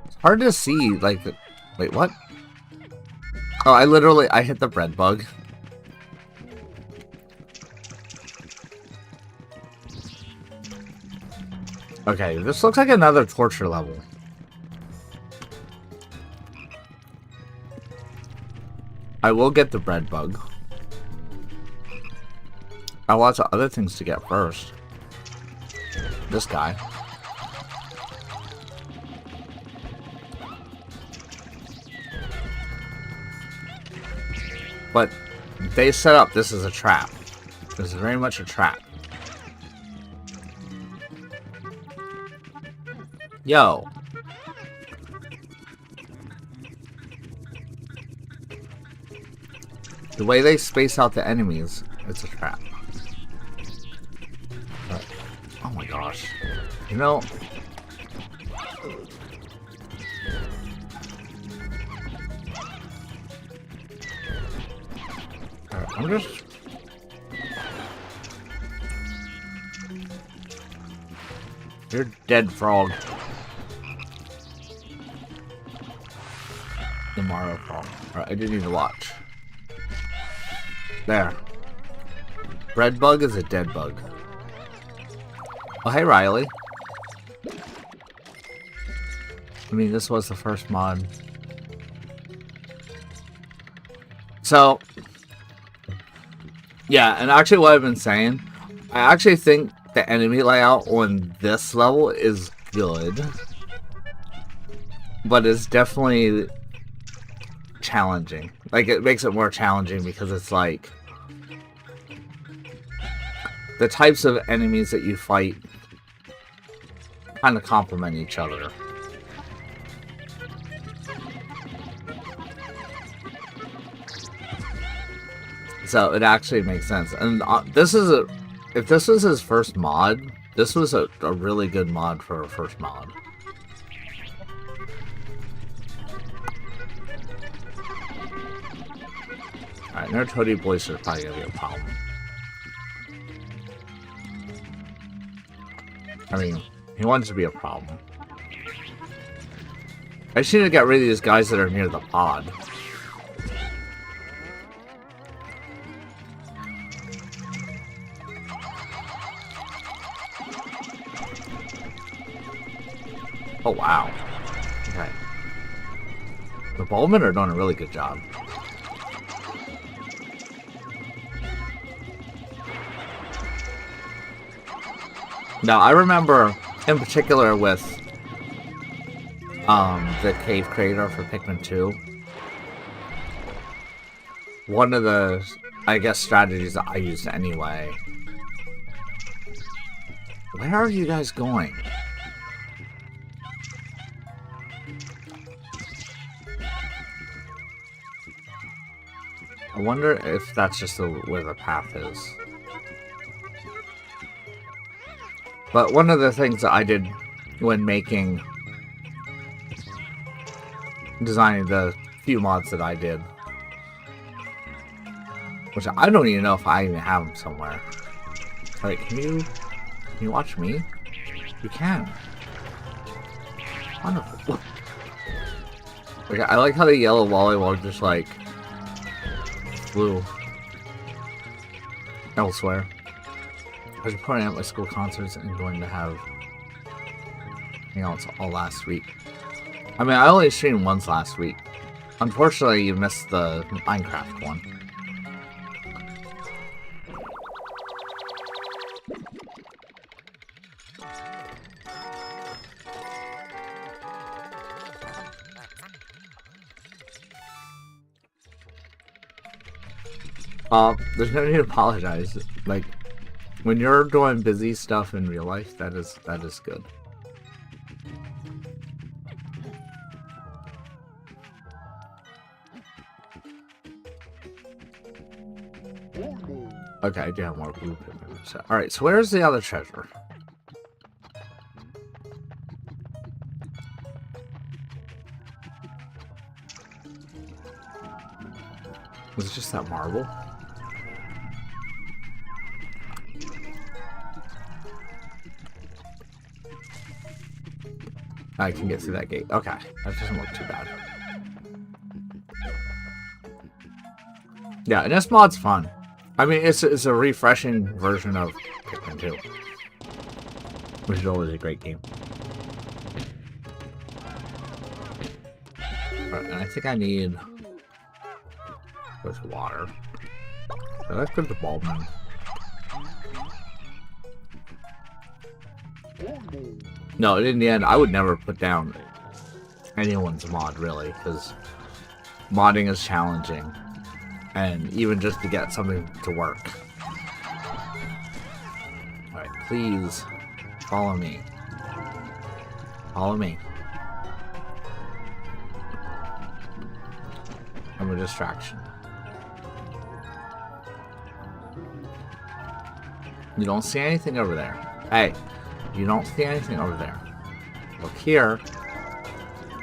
It's hard to see, like, the... Wait, what? Oh, I hit the bread bug. Okay, this looks like another torture level. I will get the bread bug. I have lots of other things to get first. This guy. But they set up this as a trap. This is very much a trap. Yo. The way they space out the enemies, it's a trap. Oh my gosh. You know... I'm just... You're dead, frog. The Mario frog. Alright, I do need to watch. There. Bread bug is a dead bug. Oh, hey, Riley. I mean, this was the first mod. So... Yeah, and actually what I've been saying, I actually think the enemy layout on this level is good. But it's definitely challenging. Like, it makes it more challenging because it's like... The types of enemies that you fight kind of complement each other. So it actually makes sense. And this is a... If this was his first mod, this was a really good mod for a first mod. Alright, no Toady Boys is probably gonna be a problem. I mean, he wants to be a problem. I just need to get rid of these guys that are near the pod. Oh, wow. Okay. The Bulbmen are doing a really good job. Now, I remember, in particular with the Cave Creator for Pikmin 2, one of the, I guess, strategies that I used anyway. Where are you guys going? I wonder if that's just where the path is. But one of the things that I did when making designing the few mods that I did. Which I don't even know if I even have them somewhere. Alright, can you watch me? You can. Wonderful. Like, I like how the yellow volleyball just like flew elsewhere. I was putting out my school concerts and going to have hangouts all last week. I mean, I only streamed once last week. Unfortunately, you missed the Minecraft one. There's no need to apologize. Like, when you're doing busy stuff in real life, that is good. Okay, I do have more blue Pikmin. So, alright, so where's the other treasure? Was it just that marble? I can get through that gate. Okay, that doesn't look too bad. Yeah, and this mod's fun. I mean, it's a refreshing version of Pikmin 2, which is always a great game. Right, and I think I need with water. So let's put the bulb in. No, in the end, I would never put down anyone's mod, really, because modding is challenging. And even just to get something to work. Alright, please follow me. Follow me. I'm a distraction. You don't see anything over there. Hey, you don't see anything over there. Look here.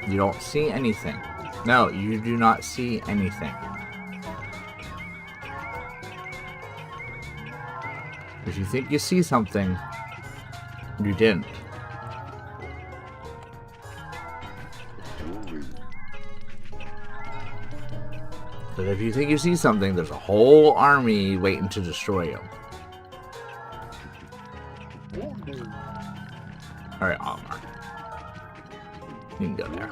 You don't see anything. No, you do not see anything. If you think you see something, you didn't. But if you think you see something, there's a whole army waiting to destroy you. Alright, Omar. You can go there.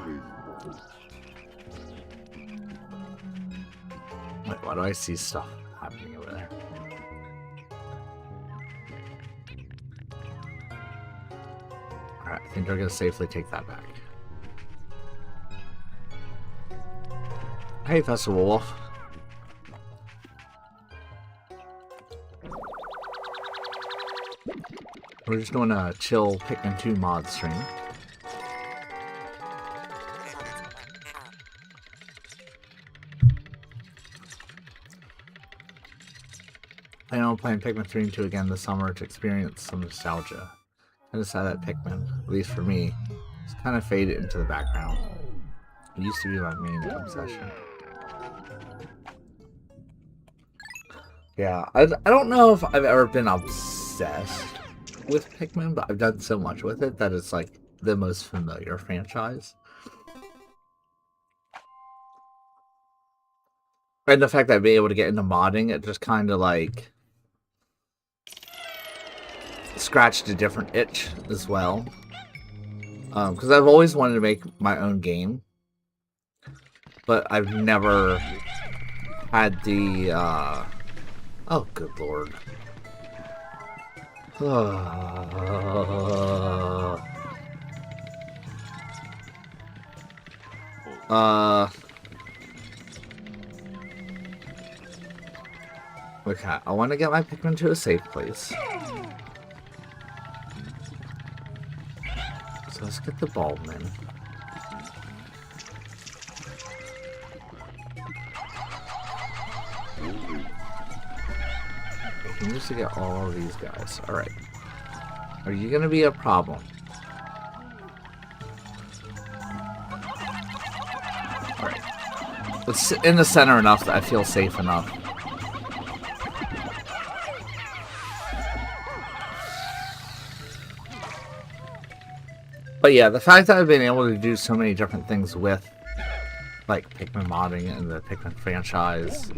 Wait, why do I see stuff happening over there? Alright, I think we're gonna safely take that back. Hey, Festival Wolf. We're just doing a chill Pikmin 2 mod stream. I know I'm playing Pikmin 3 and 2 again this summer to experience some nostalgia. I decided that Pikmin, at least for me, has kind of faded into the background. It used to be my main obsession. Yeah, I don't know if I've ever been obsessed with Pikmin, but I've done so much with it that it's like the most familiar franchise. And the fact that I've been able to get into modding, it just kind of like scratched a different itch as well. Because I've always wanted to make my own game, but I've never had the oh, good lord. Okay, I want to get my Pikmin to a safe place. So let's get the Bulbman. We need to get all of these guys. Alright. Are you going to be a problem? It's in the center enough that I feel safe enough. But yeah, the fact that I've been able to do so many different things with, like, Pikmin modding and the Pikmin franchise,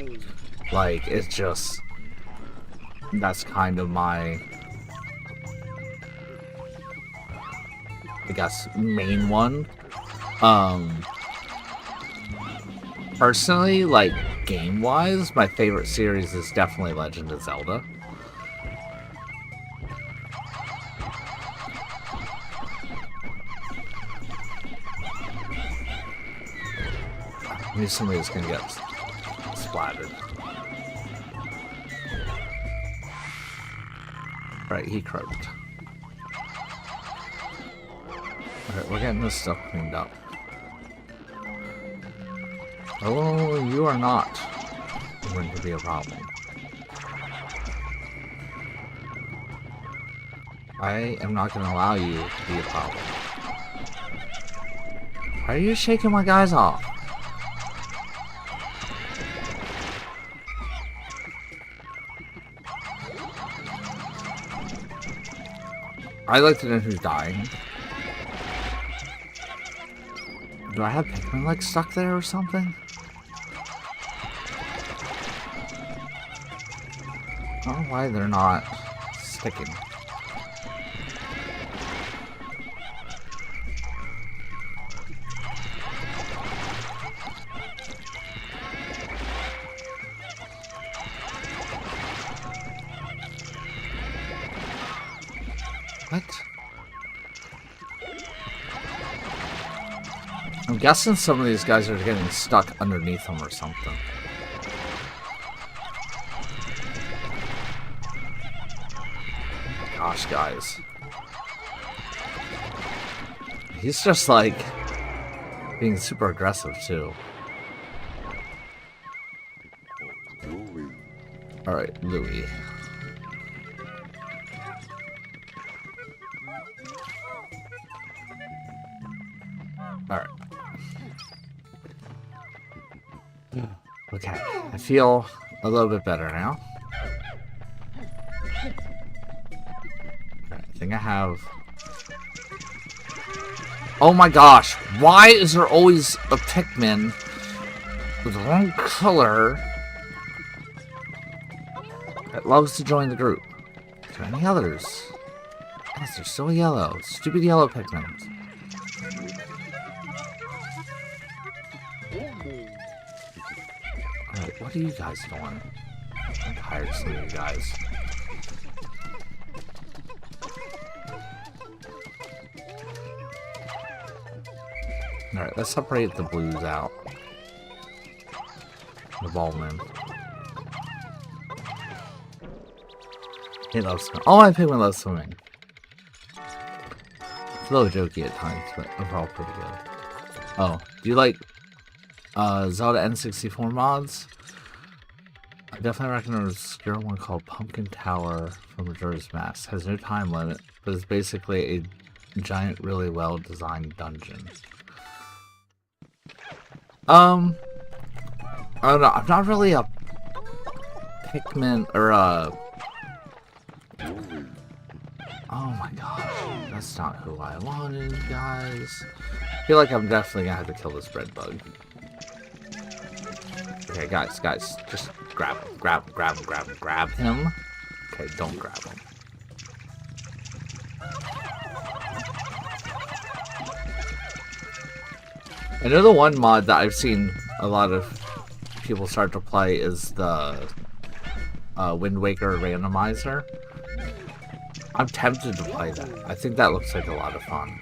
like, it's just... That's kind of my... I guess, main one. Personally, like, game-wise, my favorite series is definitely Legend of Zelda. I knew somebody was gonna get splattered. Right, he croaked. Alright, we're getting this stuff cleaned up. Oh, you are not going to be a problem. I am not going to allow you to be a problem. Why are you shaking my guys off? I'd like to know who's dying. Do I have Pikmin like stuck there or something? I don't know why they're not sticking. What? I'm guessing some of these guys are getting stuck underneath them or something. Gosh, guys. He's just like being super aggressive too. Alright, Louis. Alright. Okay, I feel a little bit better now. I think I have... Oh my gosh! Why is there always a Pikmin with the wrong color that loves to join the group? Are there any others? Yes, they're so yellow. Stupid yellow Pikmin. Alright, what are you guys doing? I'm tired of seeing you guys. Alright, let's separate the blues out. The ballman. He loves swimming. Oh, my Pikmin loves swimming. It's a little jokey at times, but overall pretty good. Oh, do you like Zelda N64 mods? I definitely recommend a obscure one called Pumpkin Tower from Majora's Mask. Has no time limit, but it's basically a giant, really well designed dungeon. I don't know, I'm not really a Pikmin, or oh my gosh, that's not who I wanted, guys. I feel like I'm definitely gonna have to kill this bread bug. Okay, guys, just grab him, grab him. Okay, don't grab him. I know the one mod that I've seen a lot of people start to play is the Wind Waker randomizer. I'm tempted to play that. I think that looks like a lot of fun.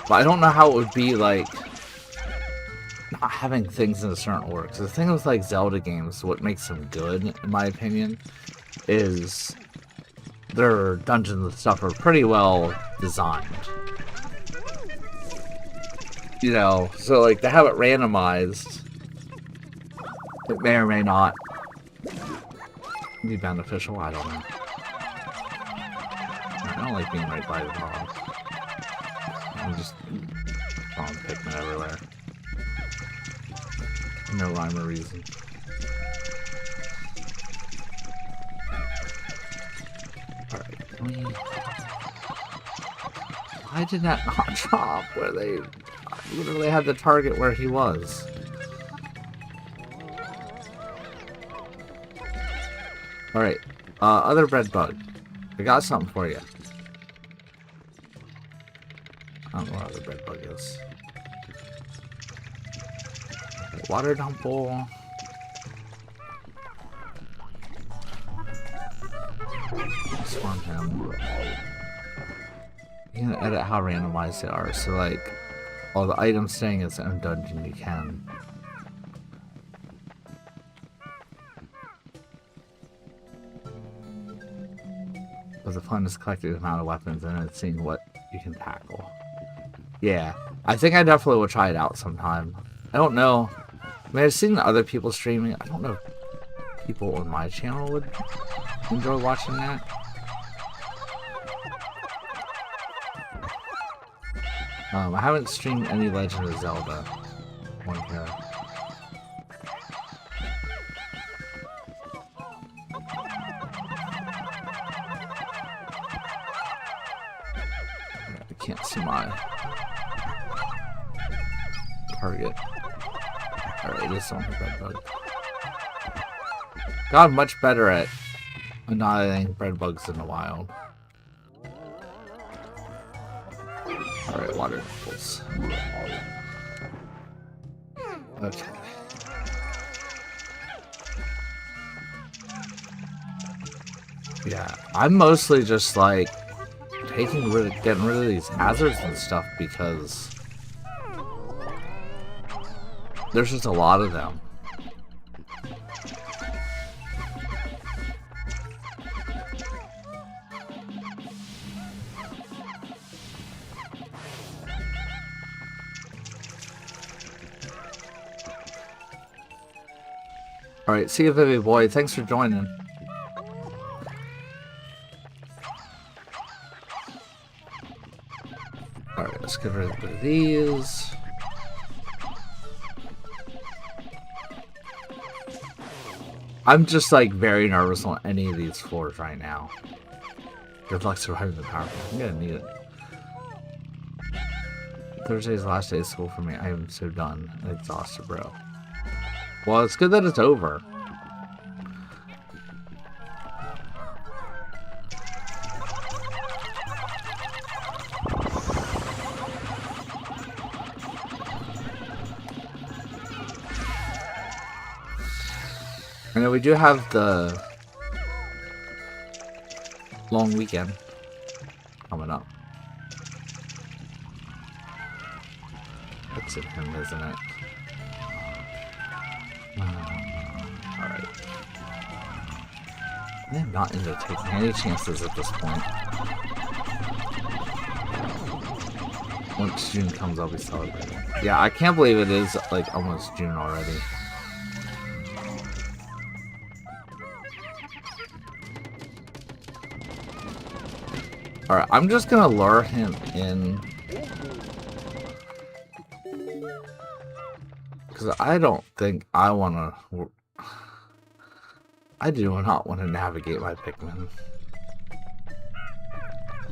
But I don't know how it would be like not having things in a certain order. Because the thing with like Zelda games, what makes them good, in my opinion, is their dungeons and stuff are pretty well designed. You know, so like to have it randomized, it may or may not be beneficial. I don't know. I don't like being right by the dog. I'm just throwing Pikmin everywhere. No rhyme or reason. Alright, can we... Why did that not drop where they literally had the target where he was? Alright, other bread bug. I got something for you. I don't know where the bread bug is. Okay, water dump bowl. Spawn him. You can edit how randomized they are, so like all the items staying in its own dungeon you can. But the fun is collecting the amount of weapons and then seeing what you can tackle. Yeah, I think I definitely will try it out sometime. I don't know. I mean, I've seen other people streaming. I don't know if people on my channel would enjoy watching that. I haven't streamed any Legend of Zelda one here. I can't see my target. Alright, it is on the bread bug. Got much better at annihilating bread bugs in the wild. Alright, water nipples. Okay. Yeah, I'm mostly just like getting rid of these hazards and stuff because there's just a lot of them. Alright, see you, Vivi boy. Thanks for joining. Alright, let's get rid of these. I'm just like very nervous on any of these floors right now. Good luck surviving the power cut. I'm gonna need it. Thursday's the last day of school for me. I am so done and exhausted, bro. Well, it's good that it's over. I know we do have the long weekend coming up. That's it, him, isn't it? Alright. I am not into taking any chances at this point. Once June comes, I'll be celebrating. Yeah, I can't believe it is like almost June already. Alright, I'm just gonna lure him in. Because I don't think I want to... I do not want to navigate my Pikmin.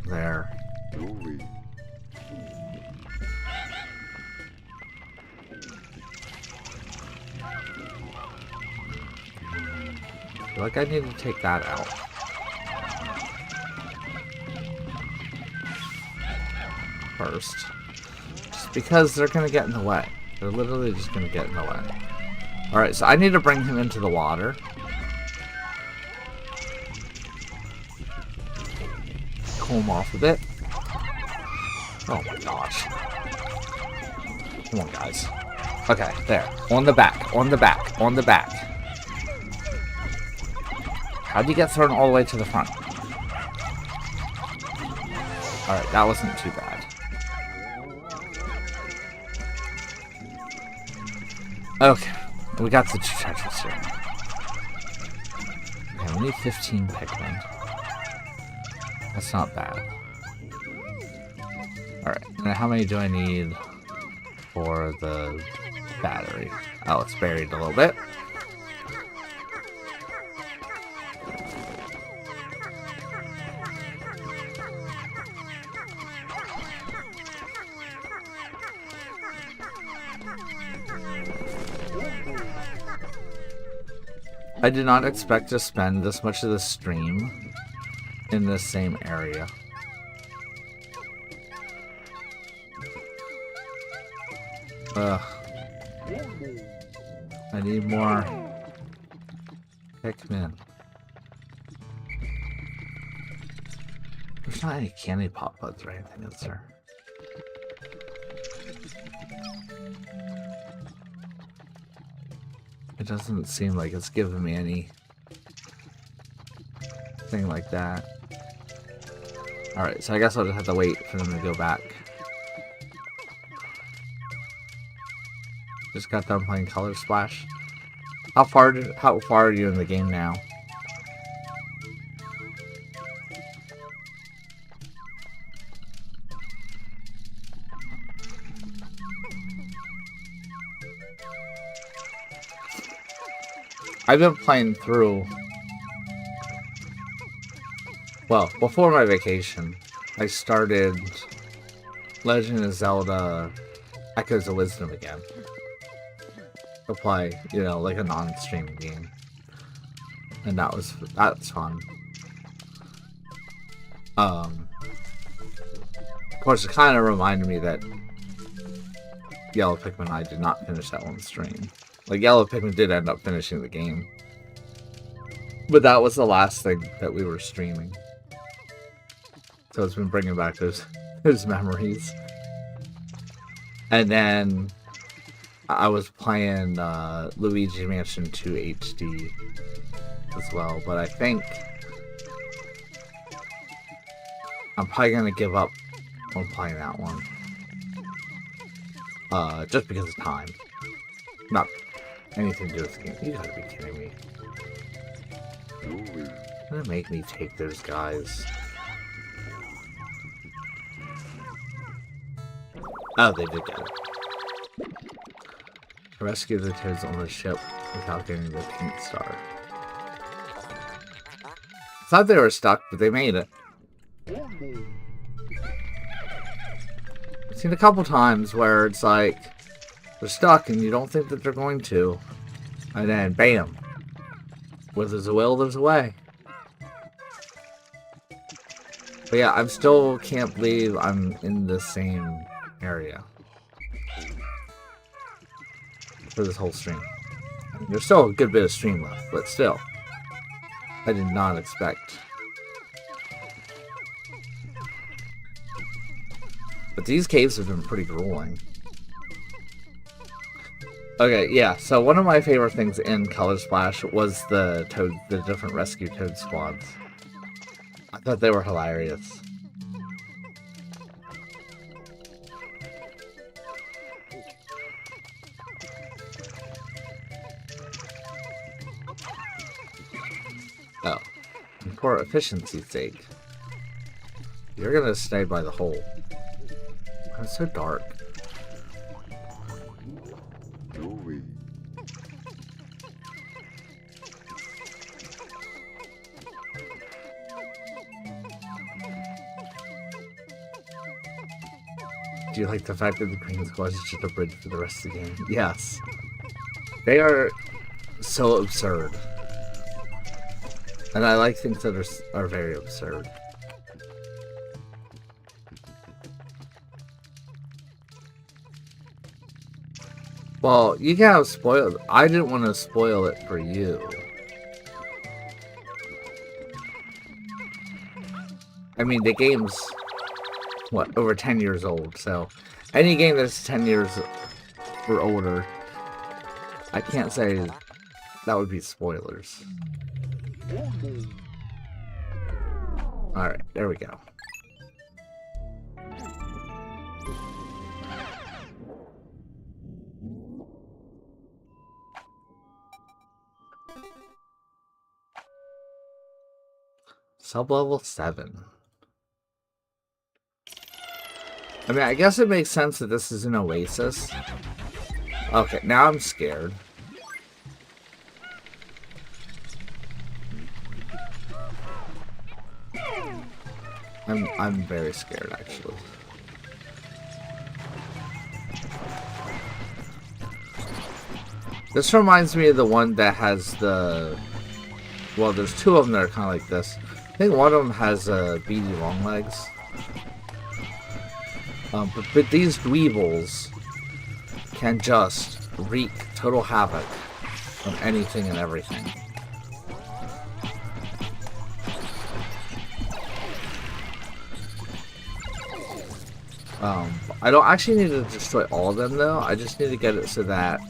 There. I feel like I need to take that out. First. Just because they're going to get in the way. They're literally just going to get in the way. Alright, so I need to bring him into the water. Cool him off a bit. Oh my gosh. Come on, guys. Okay, there. On the back, on the back, on the back. How'd you get thrown all the way to the front? Alright, that wasn't too bad. Okay, we got the two treasures here. Okay, we need 15 Pikmin. That's not bad. Alright, now how many do I need for the battery? Oh, it's buried a little bit. I did not expect to spend this much of the stream in this same area. Ugh. I need more Pikmin. There's not any candy pop buds or anything, is there? It doesn't seem like it's giving me any thing like that. Alright, so I guess I'll just have to wait for them to go back. Just got done playing Color Splash. How far are you in the game now? I've been playing through... Well, before my vacation, I started Legend of Zelda Echoes of Wisdom again. To play, you know, like a non-streaming game. And that's fun. Of course, it kind of reminded me that Yellow Pikmin I did not finish that one stream. Like, Yellow Pikmin did end up finishing the game. But that was the last thing that we were streaming. So it's been bringing back those memories. And then I was playing Luigi Mansion 2 HD as well. But I think I'm probably going to give up on playing that one. Just because of time. Not anything to do with the game. You gotta be kidding me. You're gonna make me take those guys. Oh, they did get it. Rescue the Toads on the ship without getting the pink star. I thought they were stuck, but they made it. I've seen a couple times where it's like they're stuck and you don't think that they're going to, and then bam, where there's a will, there's a way. But yeah, I still can't believe I'm in the same area for this whole stream. I mean, there's still a good bit of stream left, but still, I did not expect. But these caves have been pretty grueling. Okay, yeah, so one of my favorite things in Color Splash was the different rescue Toad squads. I thought they were hilarious. Oh, and for efficiency's sake, you're gonna stay by the hole. Oh, it's so dark. Do you like the fact that the Green Squad is just a bridge for the rest of the game? Yes. They are so absurd. And I like things that are very absurd. Well, you can't have spoiled. I didn't want to spoil it for you. I mean, the game's, what, over 10 years old, so any game that's 10 years or older, I can't say that would be spoilers. Alright, there we go. Sub-level 7. I mean, I guess it makes sense that this is an oasis. Okay, now I'm scared. I'm very scared, actually. This reminds me of the one that has the... Well, there's two of them that are kind of like this. I think one of them has beady long legs. But these dweebles can just wreak total havoc on anything and everything. I don't actually need to destroy all of them, though. I just need to get it so that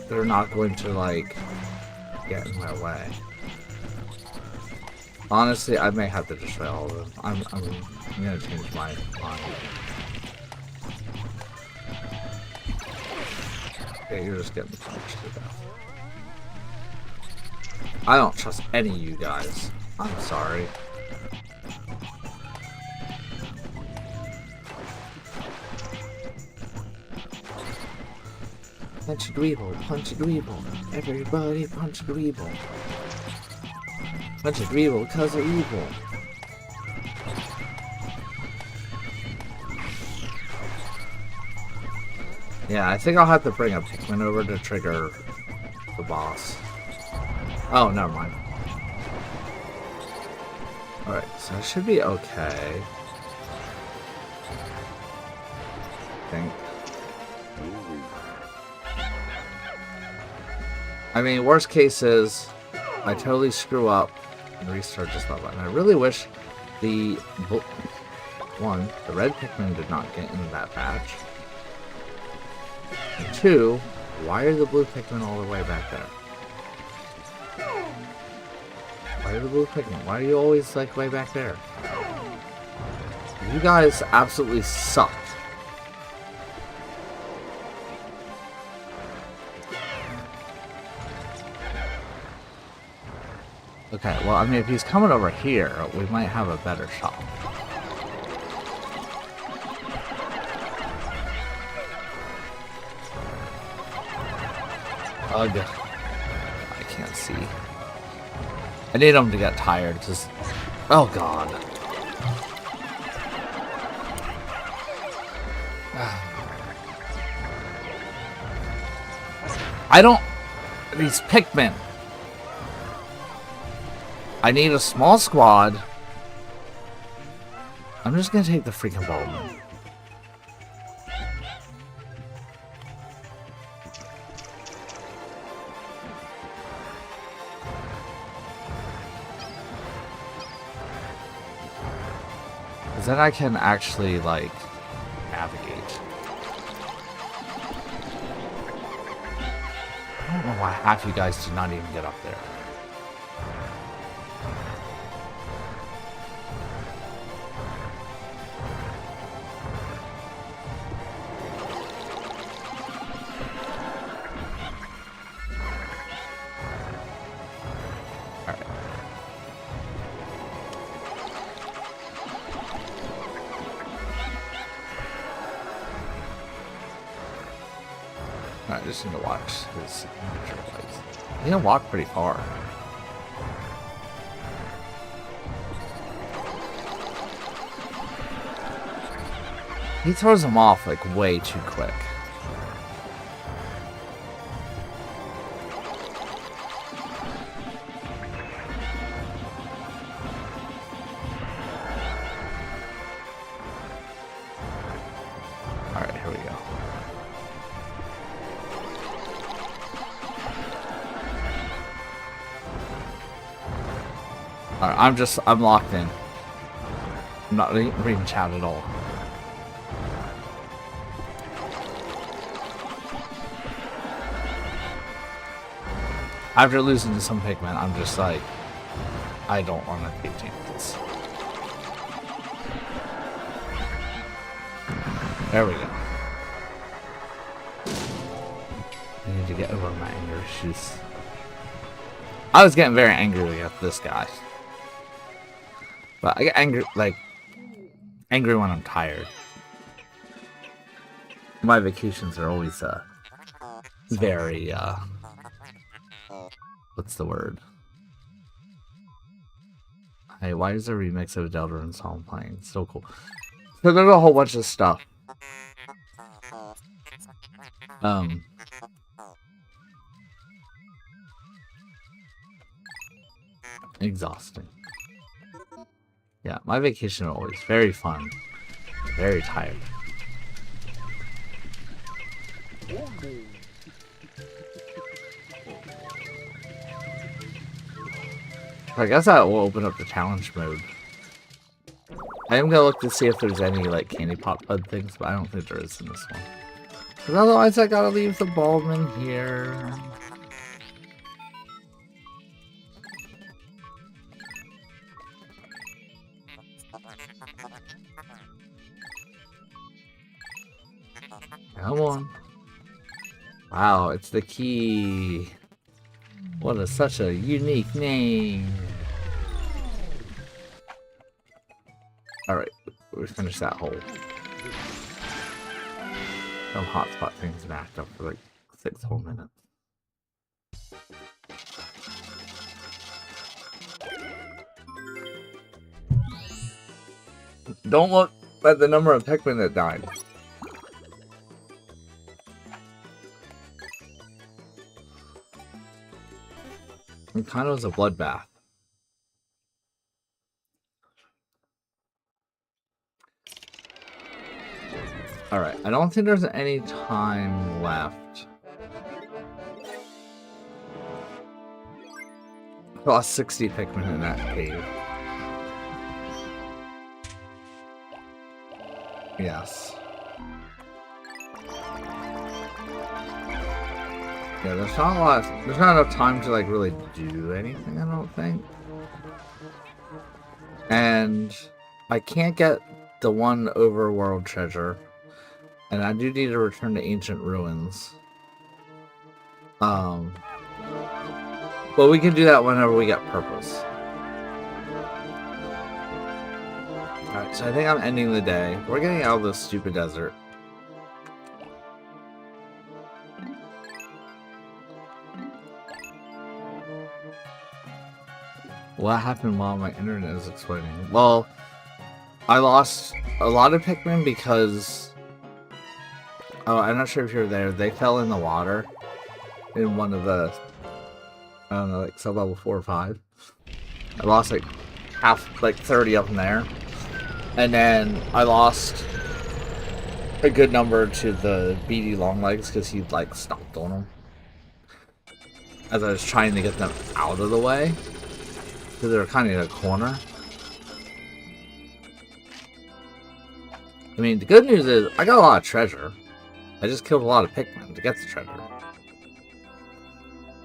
they're not going to, like, get in my way. Honestly, I may have to destroy all of them. I'm gonna change my mind. Okay, you're just getting punched to death. I don't trust any of you guys. I'm sorry. Punch a dweeble, punch a dweeble. Everybody punch a dweeble. Punch a dweeble because they're evil. Yeah, I think I'll have to bring a Pikmin over to trigger the boss. Oh, never mind. Alright, so it should be okay. I think. I mean, worst case is I totally screw up and restart this level. And I really wish the red Pikmin did not get in that batch. And two, why are the blue Pikmin all the way back there? Why are the blue Pikmin? Why are you always like way back there? You guys absolutely suck. Okay, well, I mean, if he's coming over here, we might have a better shot. Ugh. I can't see. I need him to get tired, just... Oh, God. I don't... These Pikmin. I need a small squad. I'm just gonna take the freaking ball. Because then I can actually, like, navigate. I don't know why half you guys did not even get up there. I just need to watch his natural legs. He can walk pretty far. He throws them off like way too quick. Alright, here we go. Alright, I'm locked in. I'm not reading chat at all. After losing to some Pikmin, I'm just like, I don't want to take chances. There we go. I need to get over my anger issues. I was getting very angry at this guy. But I get angry, like, angry when I'm tired. My vacations are always very what's the word? Hey, why is there a remix of a Deltarune song playing? It's so cool. So there's a whole bunch of stuff. Exhausting. Yeah, my vacation are always very fun. Very tired. I guess that will open up the challenge mode. I am gonna look to see if there's any like candy pop bud things, but I don't think there is in this one. Because otherwise I gotta leave the bulb in here. Come on. Wow, it's the key. What is such a unique name. Alright, we finished that hole. Some hotspot things backed up for like 6 whole minutes. Don't look at the number of Pikmin that died. It kind of was a bloodbath. Alright, I don't think there's any time left. I lost 60 Pikmin in that cave. Yes. Yeah, there's not enough time to like really do anything, I don't think. And I can't get the one overworld treasure. And I do need to return to ancient ruins. But we can do that whenever we get purples. Alright, so I think I'm ending the day. We're getting out of this stupid desert. What happened while my internet is exploding? Well, I lost a lot of Pikmin because... Oh, I'm not sure if you're there. They fell in the water in one of the... I don't know, like sub-level 4 or 5. I lost like 30 of them there. And then I lost a good number to the beady longlegs because he like stomped on them. As I was trying to get them out of the way. Because they were kind of in a corner. I mean, the good news is I got a lot of treasure. I just killed a lot of Pikmin to get the treasure.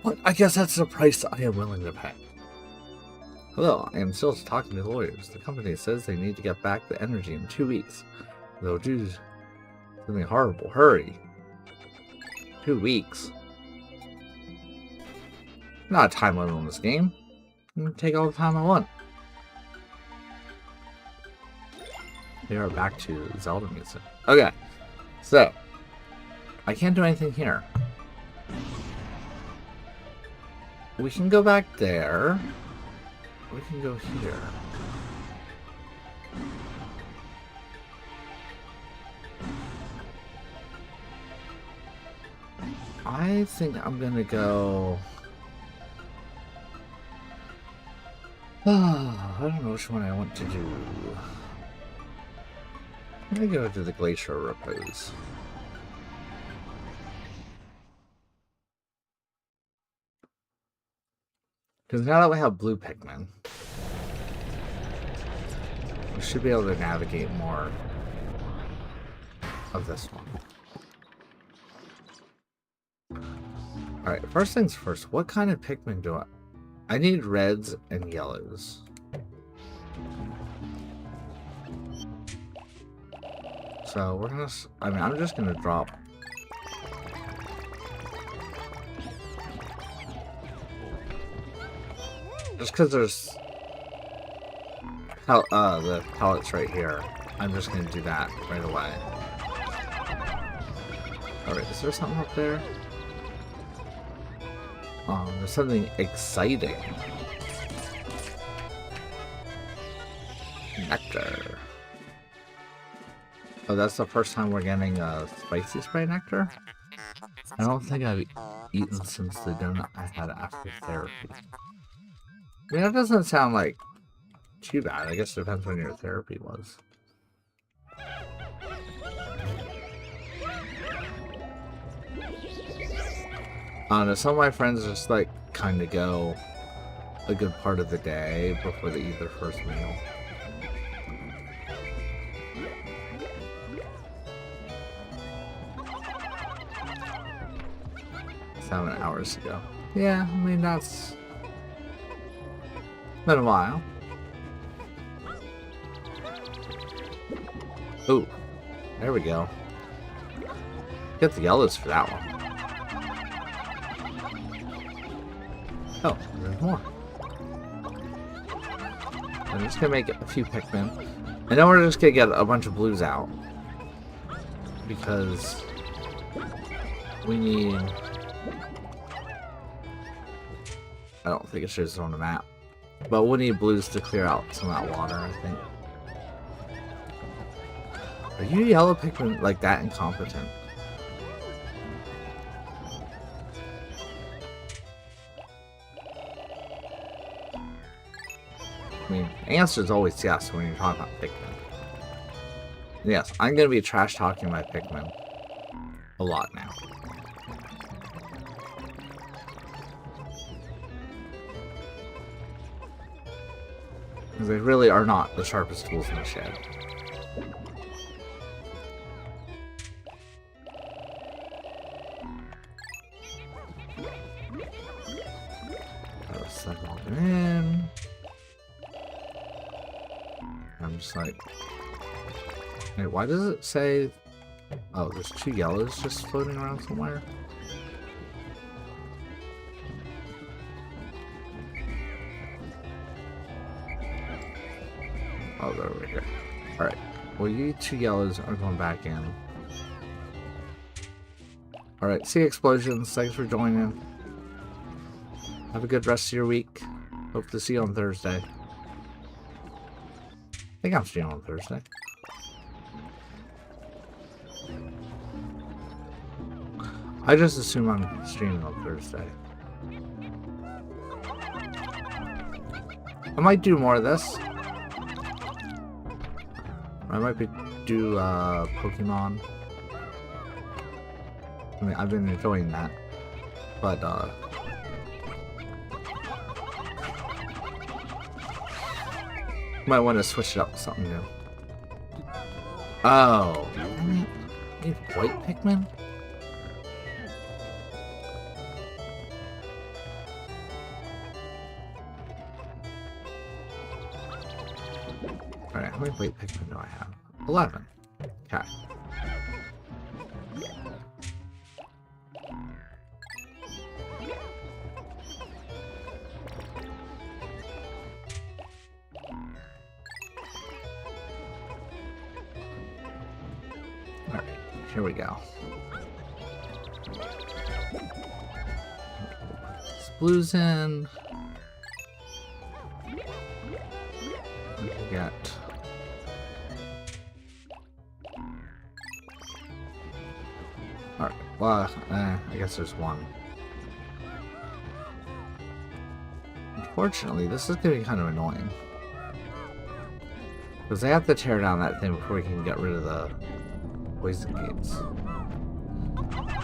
But I guess that's the price I am willing to pay. Hello, I am still talking to lawyers. The company says they need to get back the energy in 2 weeks. They'll do something horrible. Hurry. 2 weeks. Not a time limit on this game. I'm gonna take all the time I want. We are back to Zelda music. Okay, so I can't do anything here. We can go back there. We can go here. I think I'm gonna go... I don't know which one I want to do. I'm gonna go to the Glacier Repose. Because now that we have blue Pikmin, we should be able to navigate more of this one. Alright, first things first, what kind of Pikmin do I need reds and yellows. So we're gonna, I'm just gonna drop. Just because there's the pellets right here. I'm just gonna do that right away. Alright, is there something up there? There's something exciting. Nectar. Oh, that's the first time we're getting a spicy spray nectar? I don't think I've eaten since the donut I had after therapy. I mean, that doesn't sound like too bad. I guess it depends when your therapy was. I don't know, some of my friends just like kind of go a good part of the day before they eat their first meal. 7 hours ago. Yeah, I mean, that's been a while. Ooh, there we go. Get the yellows for that one. Oh, there's more. I'm just gonna make a few Pikmin. And then we're just gonna get a bunch of blues out. Because we need... I don't think it shows it on the map. But we'll need blues to clear out some of that water, I think. Are you yellow Pikmin like that incompetent? I mean, the answer is always yes when you're talking about Pikmin. Yes, I'm going to be trash talking my Pikmin a lot now. Because they really are not the sharpest tools in the shed. Let's set all in. I'm just like... Wait, why does it say... Oh, there's 2 yellows just floating around somewhere? Oh, they're over here. Alright. Well, you 2 yellows are going back in. Alright, see explosions. Thanks for joining. Have a good rest of your week. Hope to see you on Thursday. I think I'm streaming on Thursday. I just assume I'm streaming on Thursday. I might do more of this. I might do Pokemon. I mean, I've been enjoying that, but might want to switch it up with something new. Oh, need white Pikmin? Alright, how many white Pikmin do I have? 11. Okay. Alright, here we go. This blue's in. We got... Alright, well, I guess there's one. Unfortunately, this is going to be kind of annoying. Because they have to tear down that thing before we can get rid of the poison gates.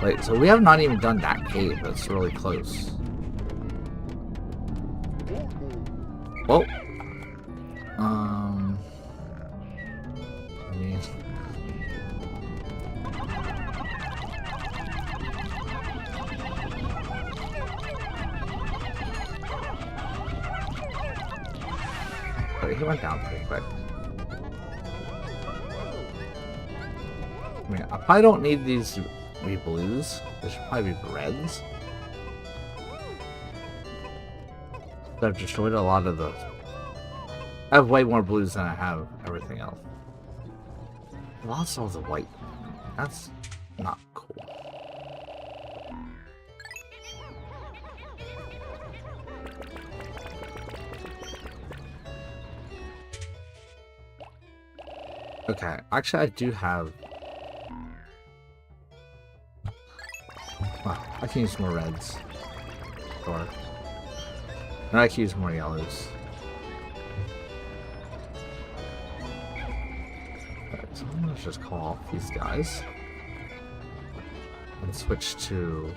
Wait, so we have not even done that cave. That's really close. Well, I mean... Wait, he went down pretty quick. I mean, I probably don't need these to be blues. They should probably be reds. I've destroyed a lot of the... I have way more blues than I have everything else. Lost all the white. That's not cool. Okay, actually I do have... Wow, I can use more reds. Sure. And I can use more yellows. Alright, so I'm gonna just call off these guys. And switch to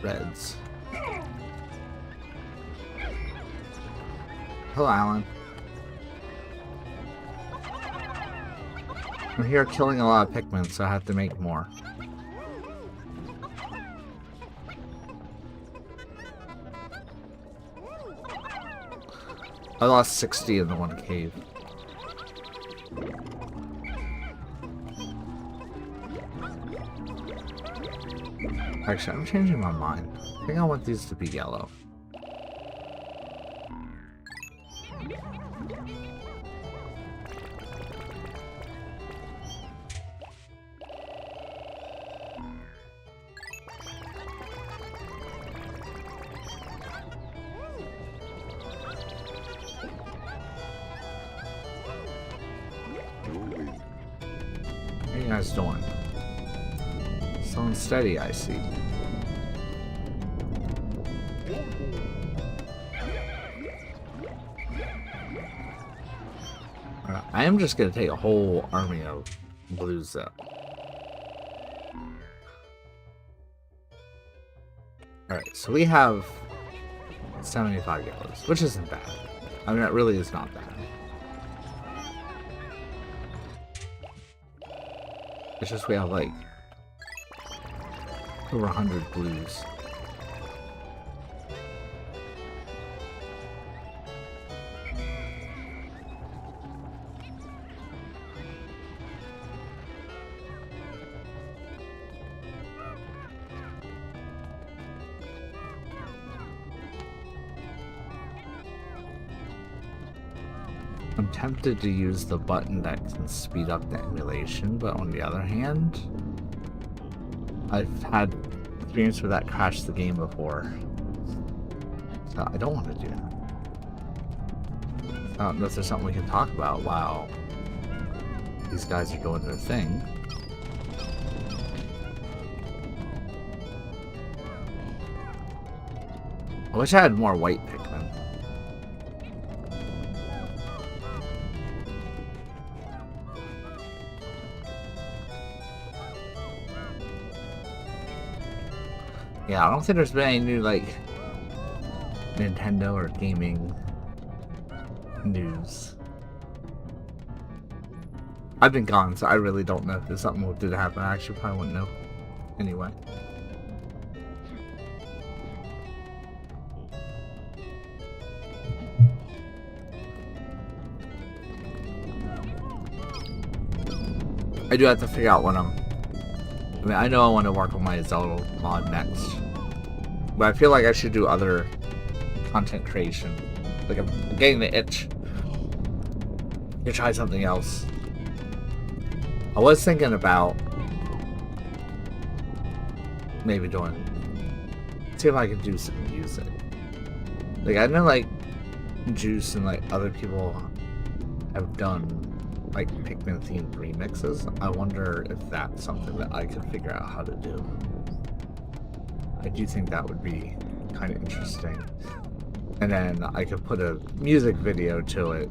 reds. Hello, Alan. I'm here killing a lot of Pikmin, so I have to make more. I lost 60 in the one cave. Actually, I'm changing my mind. I think I want these to be yellow. How are you guys doing? Slow and steady, I see. Alright, I am just gonna take a whole army of blues though. Alright, so we have 75 yellows, which isn't bad. I mean, it really is not bad. It's just we have like over 100 blues. I'm tempted to use the button that can speed up the emulation, but on the other hand, I've had experience where that crashed the game before. So I don't want to do that. I don't know if there's something we can talk about while these guys are doing their thing. I wish I had more white Pikmin. Yeah, I don't think there's been any new, like, Nintendo or gaming news. I've been gone, so I really don't know if there's something that did happen. I actually probably wouldn't know. Anyway. I do have to figure out what I mean, I know I want to work on my Zelda mod next, but I feel like I should do other content creation. Like, I'm getting the itch to try something else. I was thinking about maybe see if I could do some music. Like, I know, like, Juice and, like, other people have done like Pikmin themed remixes. I wonder if that's something that I could figure out how to do. I do think that would be kind of interesting. And then I could put a music video to it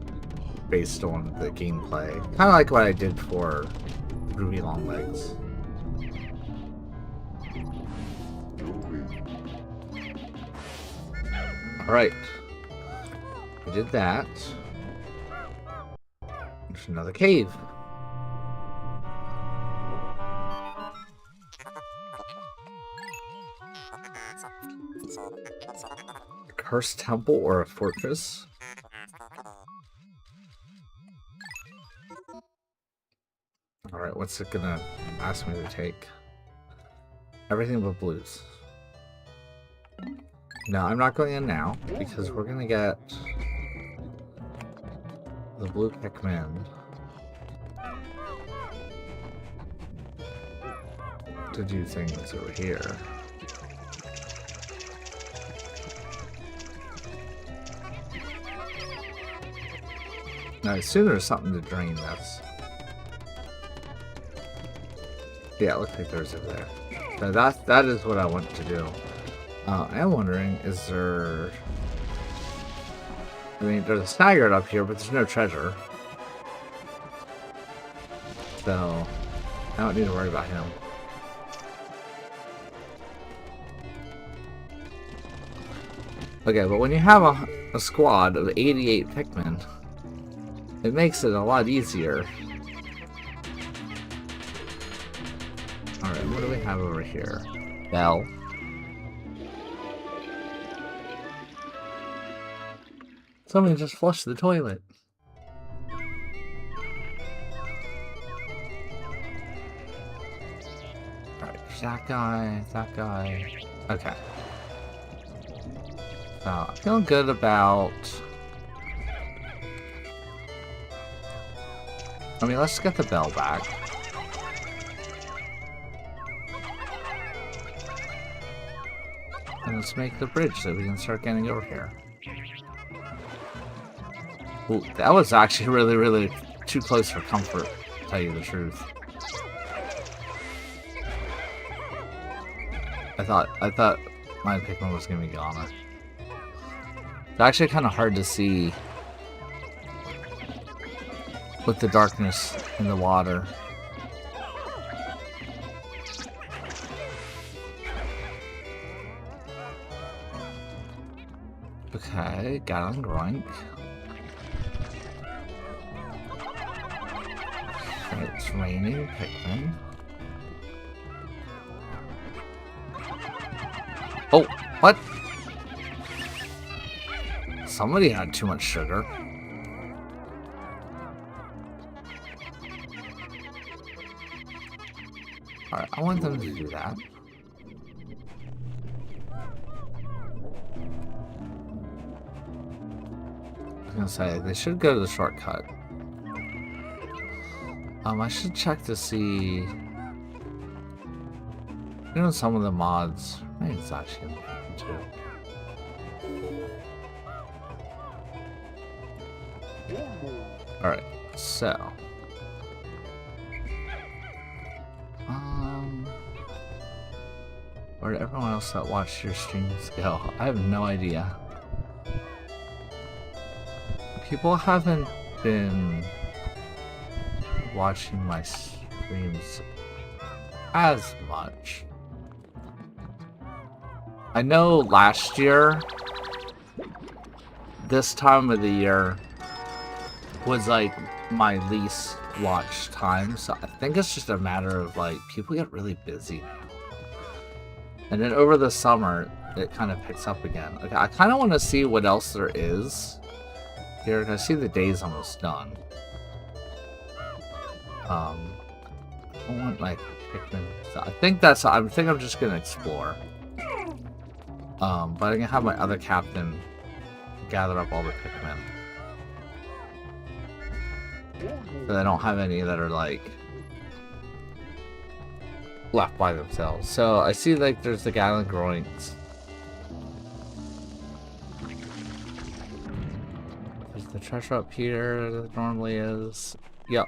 based on the gameplay. Kind of like what I did for Groovy Longlegs. Alright. We did that. There's another cave. A cursed temple or a fortress? Alright, what's it gonna ask me to take? Everything but blues. No, I'm not going in now, because we're gonna get the blue Pikmin to do things over here. Now, I assume there's something to drain this. Yeah, it looks like there's over there. So that is what I want to do. I am wondering, is there... I mean, there's a Snaggart up here, but there's no treasure. So, I don't need to worry about him. Okay, but when you have a squad of 88 Pikmin, it makes it a lot easier. Alright, what do we have over here? Bell. Somebody just flushed the toilet. Alright, that guy. Okay. So, I'm feeling good about... I mean, let's get the bell back. And let's make the bridge so we can start getting over here. Ooh, that was actually really too close for comfort, to tell you the truth. I thought my Pikmin was gonna be gone. It's actually kind of hard to see with the darkness in the water. Okay, Gallon Groink. It's raining Pikmin. Oh, what? Somebody had too much sugar. Alright, I want them to do that. I was gonna say, they should go to the shortcut. I should check to see... You know, some of the mods... Maybe it's actually important too. Alright, so... Where did everyone else that watched your streams go? I have no idea. People haven't been watching my streams as much. I know last year, this time of the year, was like my least watched time, so I think it's just a matter of like, people get really busy. And then over the summer, it kind of picks up again. Okay, I kind of want to see what else there is here. I see the day's almost done. I want my Pikmin. So I think I'm just gonna explore. But I'm gonna have my other captain gather up all the Pikmin. So I don't have any that are like left by themselves. So I see like there's the Gallon Groinks. There's the treasure up here that normally is. Yep.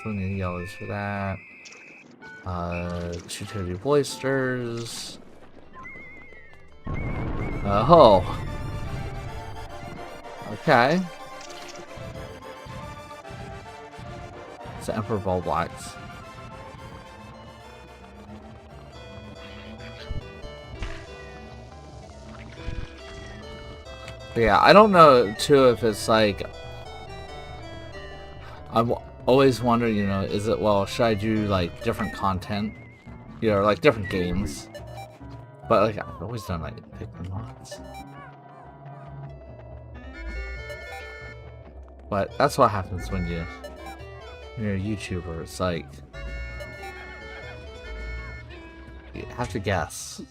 So we need yellows for that. 230 Boisters. Oh. Okay. It's the Emperor Ball Blacks. Yeah, I don't know too if it's like I'm always wondering, you know, is it, well, should I do like different content, you know, like different games? But like I've always done like Pikmin mods. But that's what happens when you're a YouTuber. It's like you have to guess,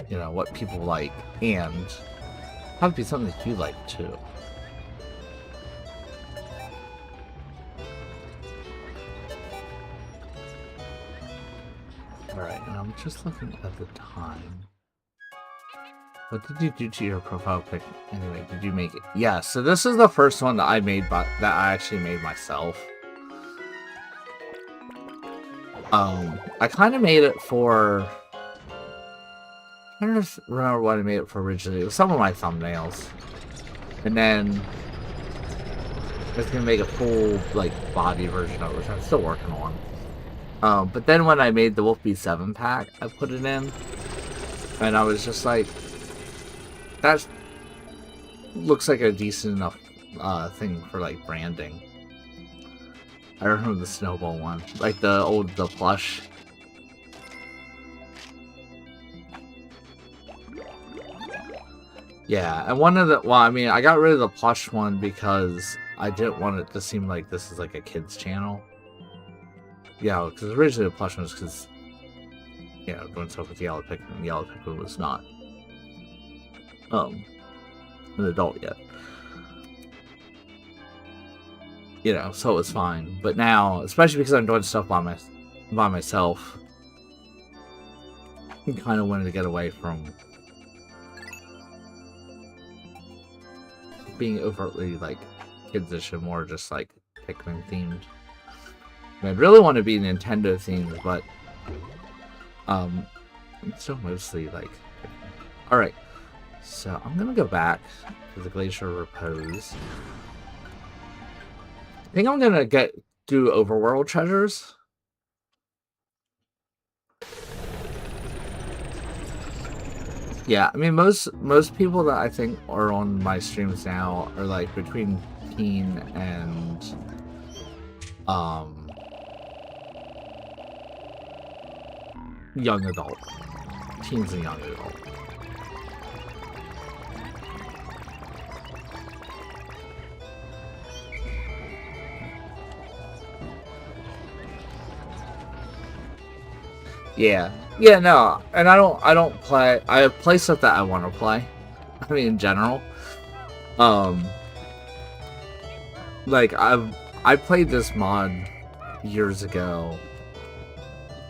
you know, what people like, and have to be something that you like too. I'm just looking at the time. What did you do to your profile pic? Anyway, did you make it? Yeah, so this is the first one that I made, that I actually made myself. I kind of made it for... I don't remember what I made it for originally. It was some of my thumbnails. And then... I was going to make a full, like, body version of it, which I'm still working on. But then when I made the Wolfie 7 pack, I put it in. And I was just like... That looks like a decent enough thing for, like, branding. I remember the snowball one. Like the plush. Yeah, and one of the... Well, I mean, I got rid of the plush one because I didn't want it to seem like this is like a kid's channel. Yeah, because originally the plush one was because... You know, doing stuff with Yellow Pikmin. Yellow Pikmin was not... an adult yet. You know, so it was fine. But now, especially because I'm doing stuff by myself, I kind of wanted to get away from being overtly, like, kids-ish and more just, like, Pikmin-themed. I mean, I'd really want to be Nintendo-themed, but, it's still mostly, like, Pikmin. Alright, so I'm gonna go back to the Glacier Repose. I think I'm gonna do overworld treasures. Yeah, I mean most people that I think are on my streams now are like between teen and young adult. Teens and young adult. Yeah. Yeah, no. And I don't play... I play stuff that I want to play. I mean, in general. Like, I played this mod years ago,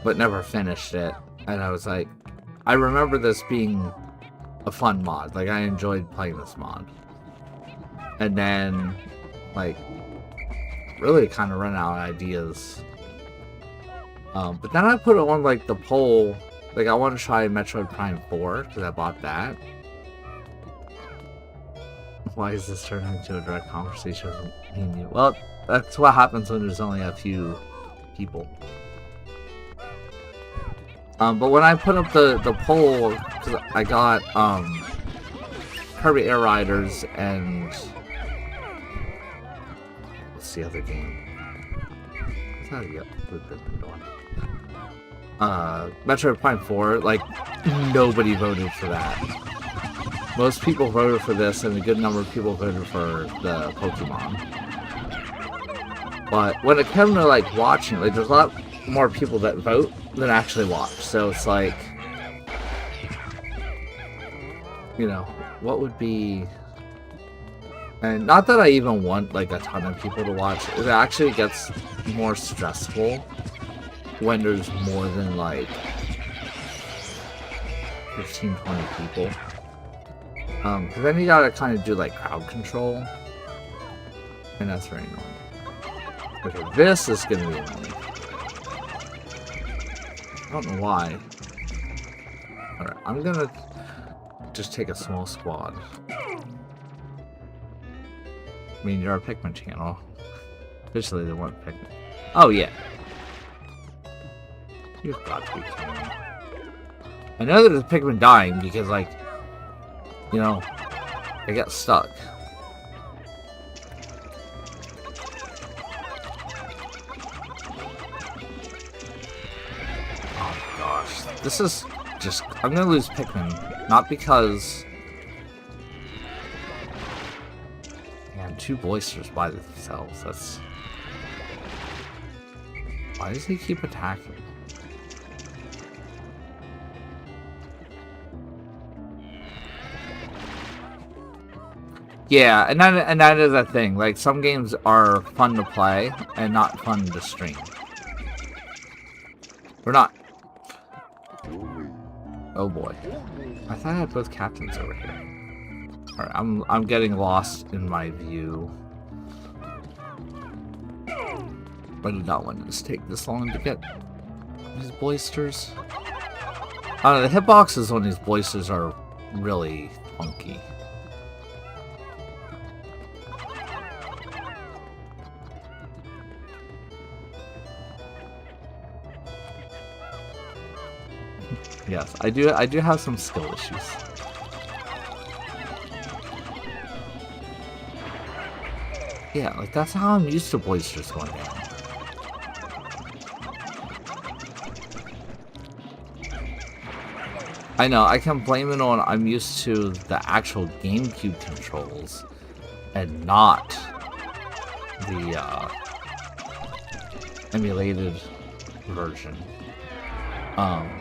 but never finished it. And I was like... I remember this being a fun mod. Like, I enjoyed playing this mod. And then, like, really kind of run out of ideas. But then I put it on, like, the poll. Like, I want to try Metroid Prime 4, because I bought that. Why is this turning into a direct conversation with me and you? Well, that's what happens when there's only a few people. But when I put up the poll, because I got, Kirby Air Riders and... What's the other game? What's that one? Metroid Prime 4, like, nobody voted for that. Most people voted for this, and a good number of people voted for the Pokemon. But when it comes to, like, watching, like, there's a lot more people that vote than actually watch. So it's like, you know, what would be... And not that I even want, like, a ton of people to watch. It actually gets more stressful when there's more than, like, 15, 20 people. Because then you gotta kind of do, like, crowd control. And that's very annoying. Okay, this is gonna be annoying. I don't know why. Alright, I'm gonna just take a small squad. I mean, you're a Pikmin channel. Officially, they weren't Pikmin. Oh, yeah. You've got to be kidding me. I know there's a Pikmin dying because, like, you know, they got stuck. Oh, gosh. This is just... I'm gonna lose Pikmin. Not because... Man, 2 Boisters by themselves. That's... Why does he keep attacking? Yeah, and that is a thing. Like, some games are fun to play and not fun to stream. Or not. Oh boy. I thought I had both captains over here. Alright, I'm getting lost in my view. I did not want this to take this long to get these blisters. I don't know, the hitboxes on these blisters are really funky. Yes, I do have some skill issues. Yeah, like that's how I'm used to blisters going down. I know, I can blame it on I'm used to the actual GameCube controls and not the emulated version.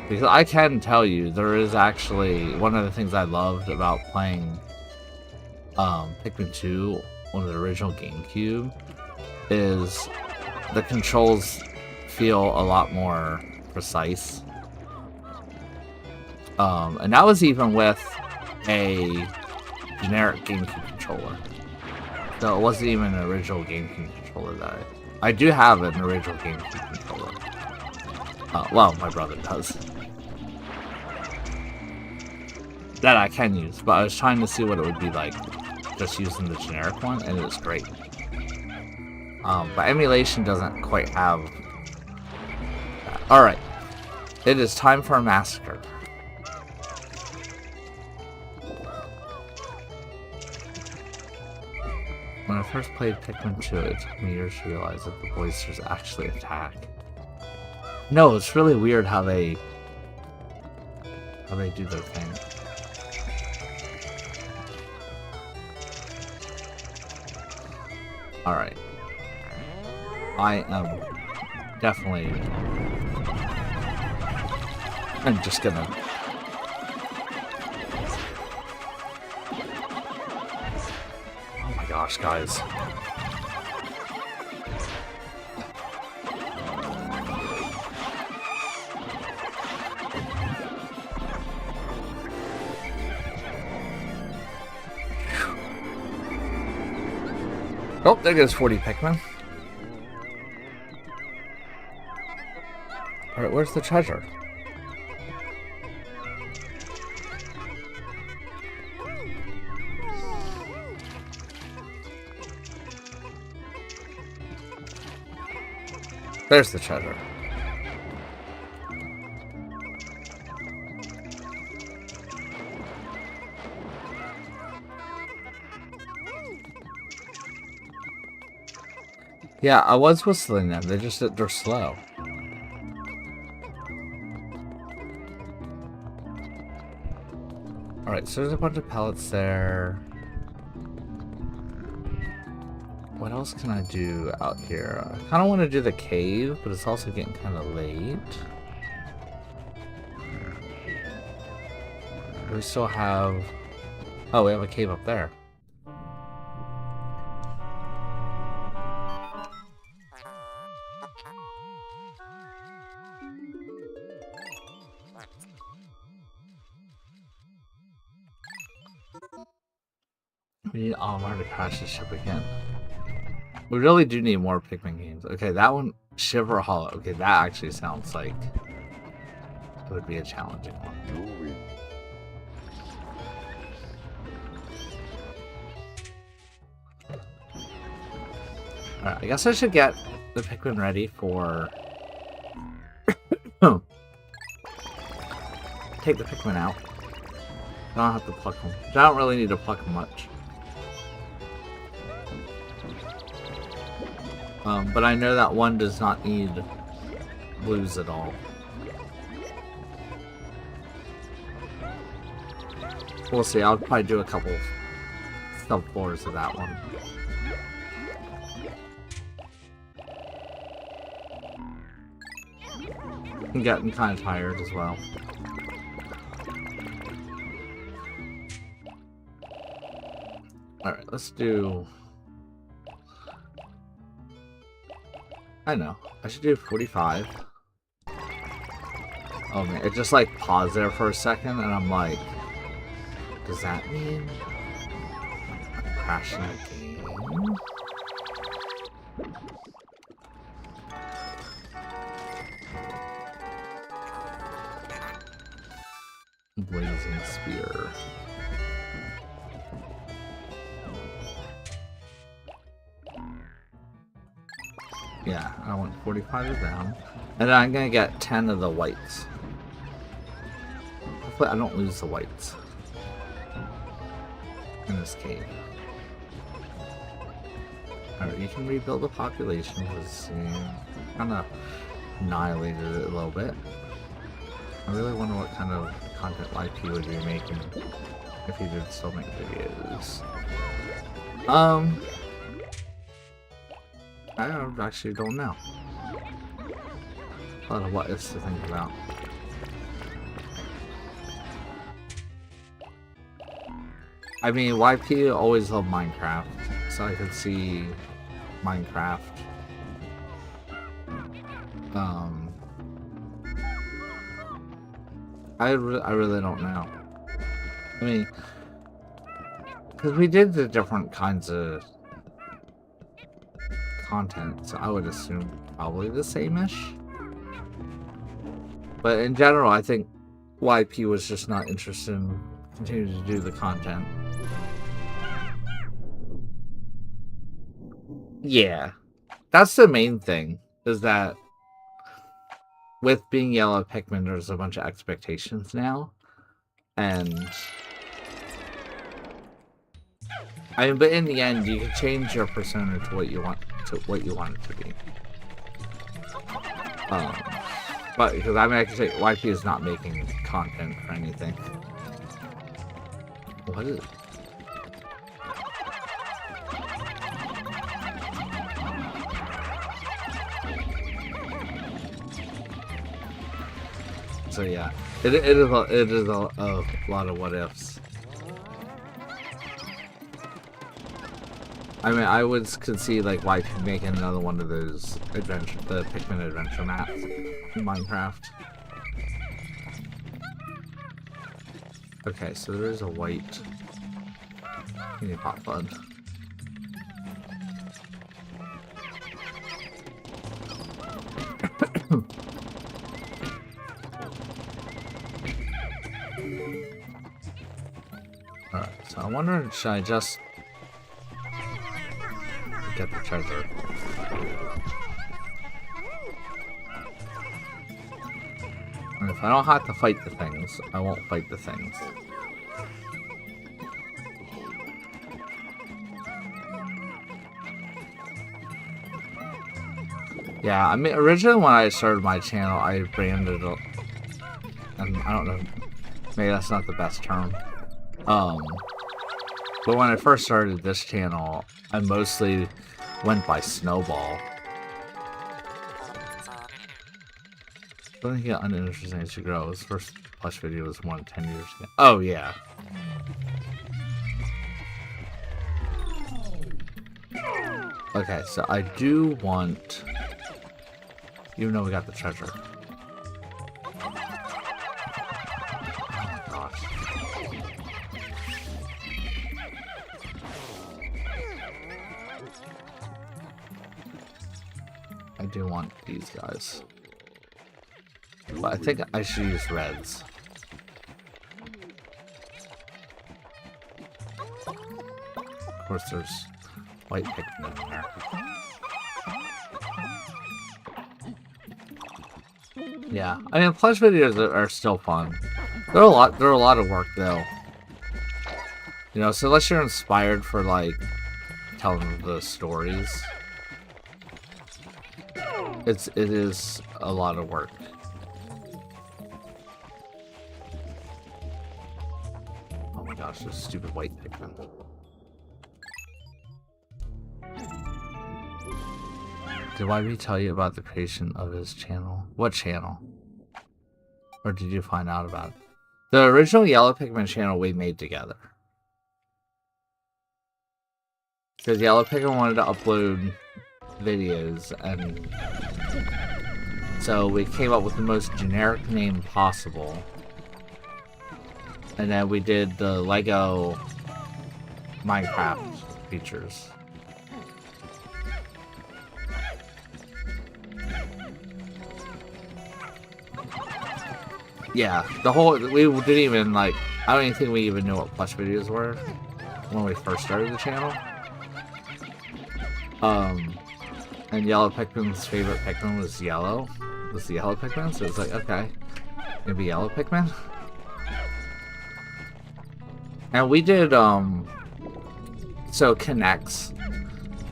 Because I can tell you, there is actually one of the things I loved about playing Pikmin 2 on the original GameCube is the controls feel a lot more precise. And that was even with a generic GameCube controller. So it wasn't even an original GameCube controller that I do have an original GameCube controller. Well, my brother does. That I can use, but I was trying to see what it would be like just using the generic one, and it's great. But emulation doesn't quite have that. Alright. It is time for a massacre. When I first played Pikmin 2, it took me years to realize that the blisters actually attack. No, it's really weird how they do their thing. Alright. I am definitely... I'm just gonna... Oh my gosh, guys. Oh, there goes 40 Pikmin. Alright, where's the treasure? There's the treasure. Yeah, I was whistling them. They're slow. Alright, so there's a bunch of pellets there. What else can I do out here? I kind of want to do the cave, but it's also getting kind of late. We still have... Oh, we have a cave up there. We need Olimar to crash the ship again. We really do need more Pikmin games. Okay, that one, Shiver Hollow. Okay, that actually sounds like it would be a challenging one. Alright, I guess I should get the Pikmin ready for... Take the Pikmin out. I don't have to pluck them. I don't really need to pluck them much. But I know that one does not need blues at all. We'll see, I'll probably do a couple sub-floors of that one. I'm getting kind of tired as well. Alright, let's do... I know. I should do 45. Oh man, it just like paused there for a second, and I'm like, does that mean I'm crashing the game? Blazing spear. Yeah, I want 45 down. And then I'm gonna get 10 of the whites. Hopefully I don't lose the whites in this cave. Alright, you can rebuild the population because you kind of annihilated it a little bit. I really wonder what kind of content YP would be making if he did still make videos. I actually don't know. A lot of what ifs to think about. I mean, YP always loved Minecraft, so I could see Minecraft. I really don't know. I mean, because we did the different kinds of content, so I would assume probably the same-ish. But in general, I think YP was just not interested in continuing to do the content. Yeah, that's the main thing, is that with being Yellow Pikmin, there's a bunch of expectations now, and I mean, but in the end, you can change your persona to what you want it to be. But because I mean, I can say YP is not making content or anything. What is it? So yeah, it is a lot of what ifs. I mean, I would concede like YP making another one of those the Pikmin adventure maps in Minecraft. Okay, so there is a white mini pot bud. Alright, so I'm wondering, should I just get the treasure? And if I don't have to fight the things, I won't fight the things. Yeah, I mean, originally when I started my channel, I branded it, and I don't know, maybe that's not the best term. But when I first started this channel, I mostly went by Snowball. I don't think it uninteresting as you grow. His first plush video was more than 10 years ago. Oh, yeah. Okay, so I do want... Even though we got the treasure. Oh my gosh. I do want these guys. But I think I should use reds. Of course, there's white Pikmin in there. Yeah, I mean, plush videos are still fun. They're a lot of work though. You know, so unless you're inspired for like telling the stories, it is a lot of work. Oh my gosh, this stupid white Pikmin. Did YB tell you about the creation of his channel? What channel? Or did you find out about it? The original Yellow Pikmin channel we made together. Because Yellow Pikmin wanted to upload videos, and So we came up with the most generic name possible. And then we did the Lego Minecraft features. Yeah, the whole, we didn't even like, I don't even think we even knew what plush videos were when we first started the channel. And Yellow Pikmin's favorite Pikmin was yellow. Was the Yellow Pikmin, so it's like, okay, maybe Yellow Pikmin. And we did, so Connects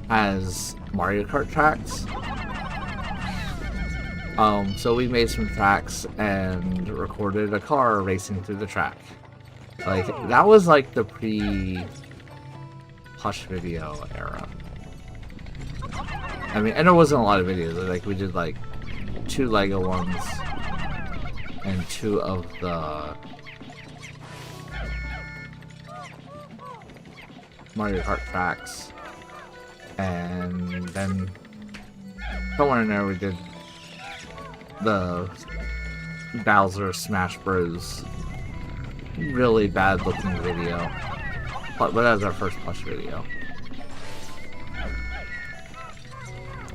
has Mario Kart tracks. So we made some tracks and recorded a car racing through the track. Like, that was like the pre-plush video era. I mean, and there wasn't a lot of videos. Like, we did like 2 Lego ones and 2 of the Mario Kart tracks. And then somewhere in there we did the Bowser Smash Bros. Really bad looking video. But that was our first plush video.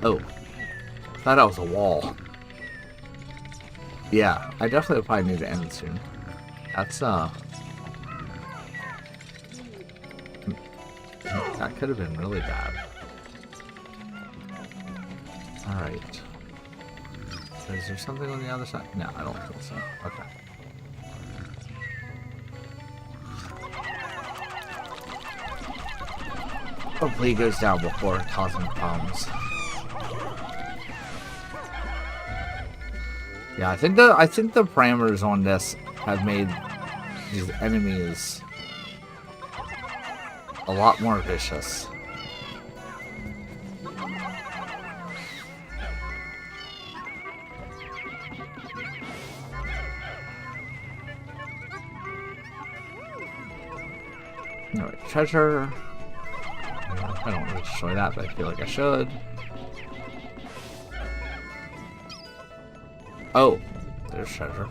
Oh. I thought that was a wall. Yeah, I definitely probably need to end soon. That's, that could have been really bad. Alright. Is there something on the other side? No, I don't think so. Okay. Hopefully he goes down before causing problems. Yeah, I think the parameters on this have made these enemies a lot more vicious. Alright, treasure. I don't want to destroy that, but I feel like I should. Oh, there's treasure.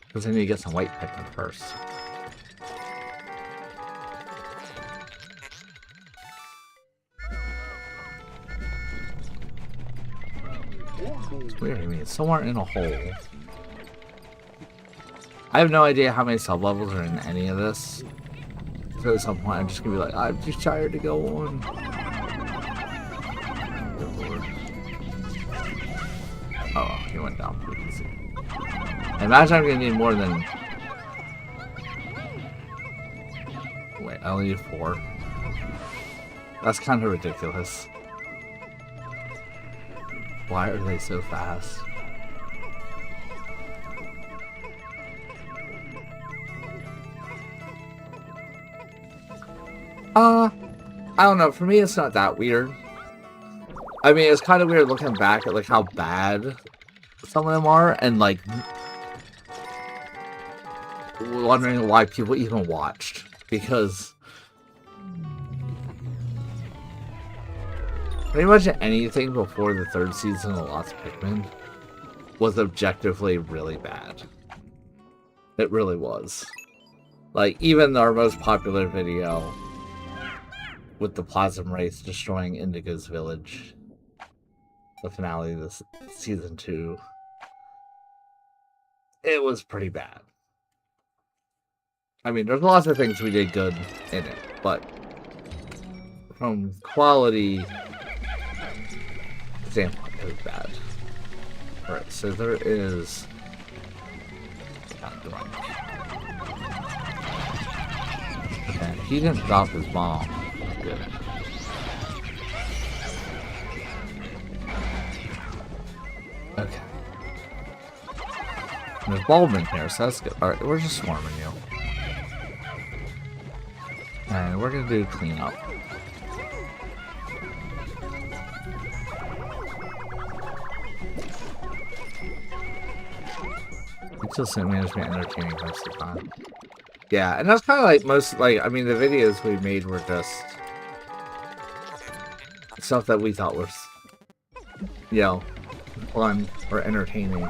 Because I need to get some white Pikmin first. It's weird to me. It's somewhere in a hole. I have no idea how many sub-levels are in any of this. So at some point I'm just gonna be like, I'm too tired to go on. Good lord. Oh, he went down pretty easy. I imagine I'm gonna need more than... Wait, I only need 4. That's kind of ridiculous. Why are they so fast? I don't know, for me it's not that weird. I mean, it's kind of weird looking back at like how bad some of them are and like wondering why people even watched, because pretty much anything before the 3rd season of Lost Pikmin was objectively really bad. It really was. Like, even our most popular video with the Plasm Wraith destroying Indigo's village, the finale of this season 2, it was pretty bad. I mean, there's lots of things we did good in it, but from quality standpoint, it was bad. Alright, so there is... Okay, he didn't drop his bomb. Good. Okay. And there's Bulbin here, so that's good. Alright, we're just swarming you. And we're gonna do cleanup. It still managed to be entertaining most of the time. Yeah, and that's kind of like most, like, I mean, the videos we made were just stuff that we thought was, you know, fun or entertaining.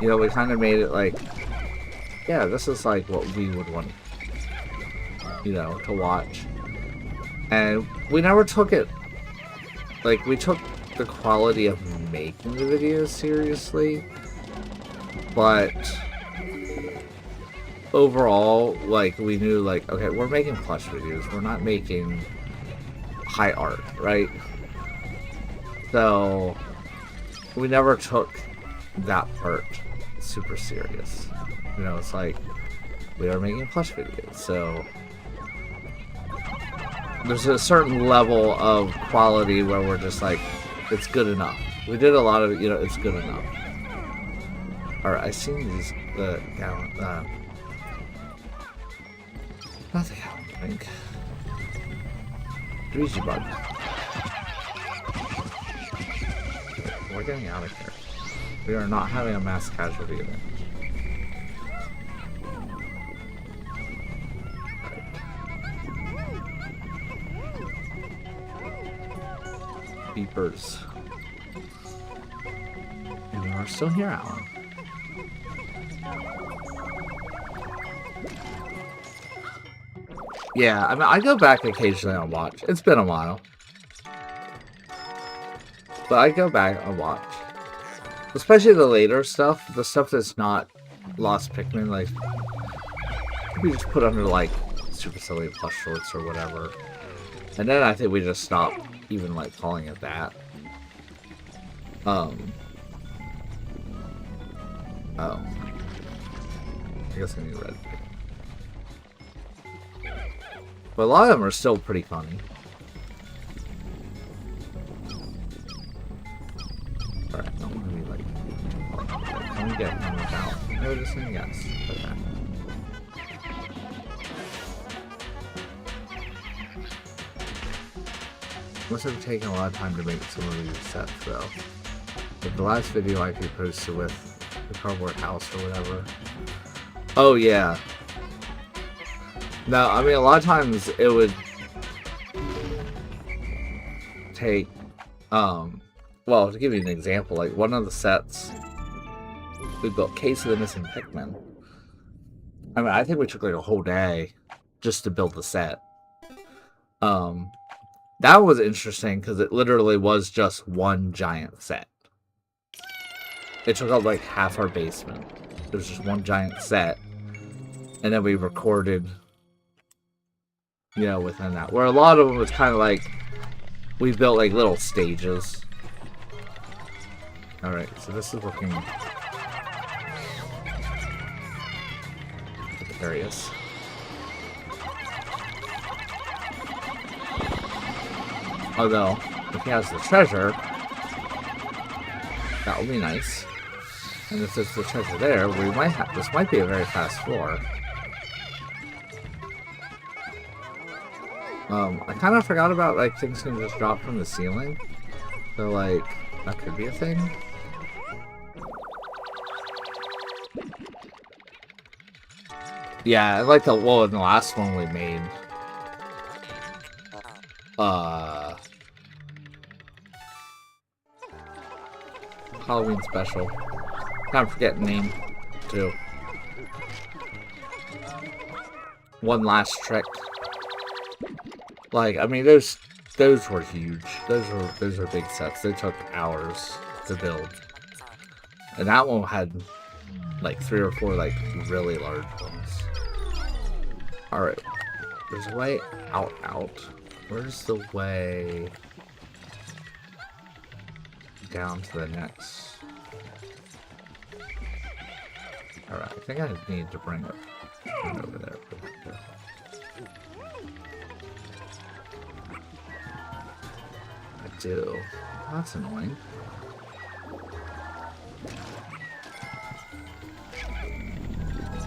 You know, we kind of made it like, yeah, this is like what we would want, you know, to watch. And we never took it, like, we took the quality of making the videos seriously, but overall, like, we knew, like, okay, we're making plush videos, we're not making high art, right? So we never took that part super serious. You know, it's like, we are making plush videos, so there's a certain level of quality where we're just like, it's good enough. We did a lot of, you know, it's good enough. Alright, I seen these, not the gallon drink. Greasy bug. We're getting out of here. We are not having a mass casualty event. Beepers. And we're still here, Alan. Yeah, I mean, I go back occasionally and watch. It's been a while. But I go back and watch. Especially the later stuff. The stuff that's not Lost Pikmin, like, we just put under, like, Super Silly Plush Shorts or whatever. And then I think we just stopped even, like, calling it that. Oh. I guess I need red. But a lot of them are still pretty funny. Alright, I don't want to be like... Can we get him without noticing? Yes. Okay. Must have taken a lot of time to make some of these sets, though. Like the last video I posted with the cardboard house or whatever. Oh, yeah. No, I mean, a lot of times it would take, well, to give you an example, like one of the sets, we built Case of the Missing Pikmin. I mean, I think we took like a whole day just to build the set. That was interesting because it literally was just one giant set. It took up like half our basement. It was just one giant set. And then we recorded, you know, within that. Where a lot of them was kind of like, we built like little stages. Alright, so this is looking precarious. Although, if he has the treasure, that would be nice. And if there's the treasure there, we might have, this might be a very fast floor. I kind of forgot about, like, things can just drop from the ceiling. So, like, that could be a thing. Yeah, like the, well, in the last one we made. Halloween special. Kind of forget the name, too. One last trick. Like, I mean, those were huge. Those were big sets. They took hours to build. And that one had like 3 or 4 like really large ones. Alright. There's a way out. Where's the way down to the next? Alright, I think I need to bring it over there. I do. That's annoying.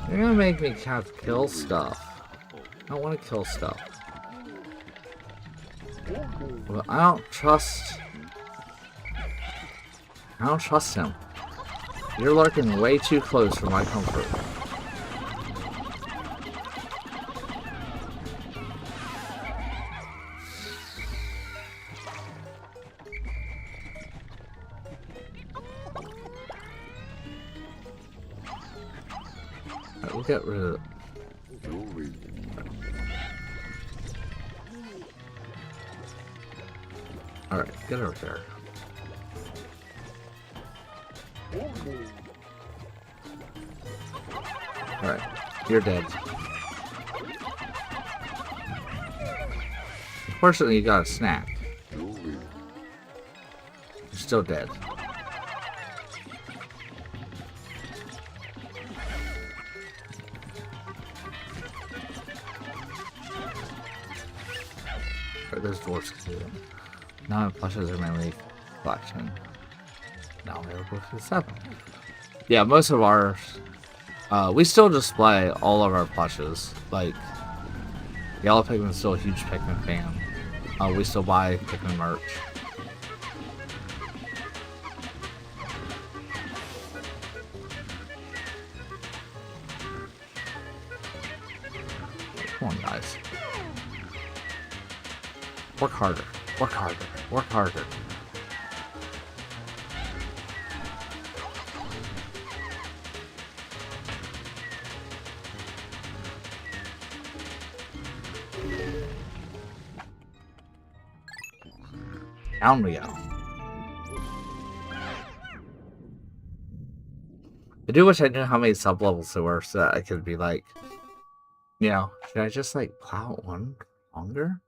You're gonna make me have to kill stuff. I don't want to kill stuff. Well, I don't trust him. You're lurking way too close for my comfort. We'll get rid of... Alright, get over here. Alright, you're dead. Unfortunately, you got a snack. You're still dead. There's dwarfs too. Now plushes are mainly collection. Now we're able to 7. Yeah, most of our we still display all of our plushes. Like Yellow Pikmin's still a huge Pikmin fan. We still buy Pikmin merch. Come on, guys. Work harder. Work harder. Work harder. Down we go. I do wish I knew how many sub-levels there were so that I could be like, you know, should I just like plow it one longer?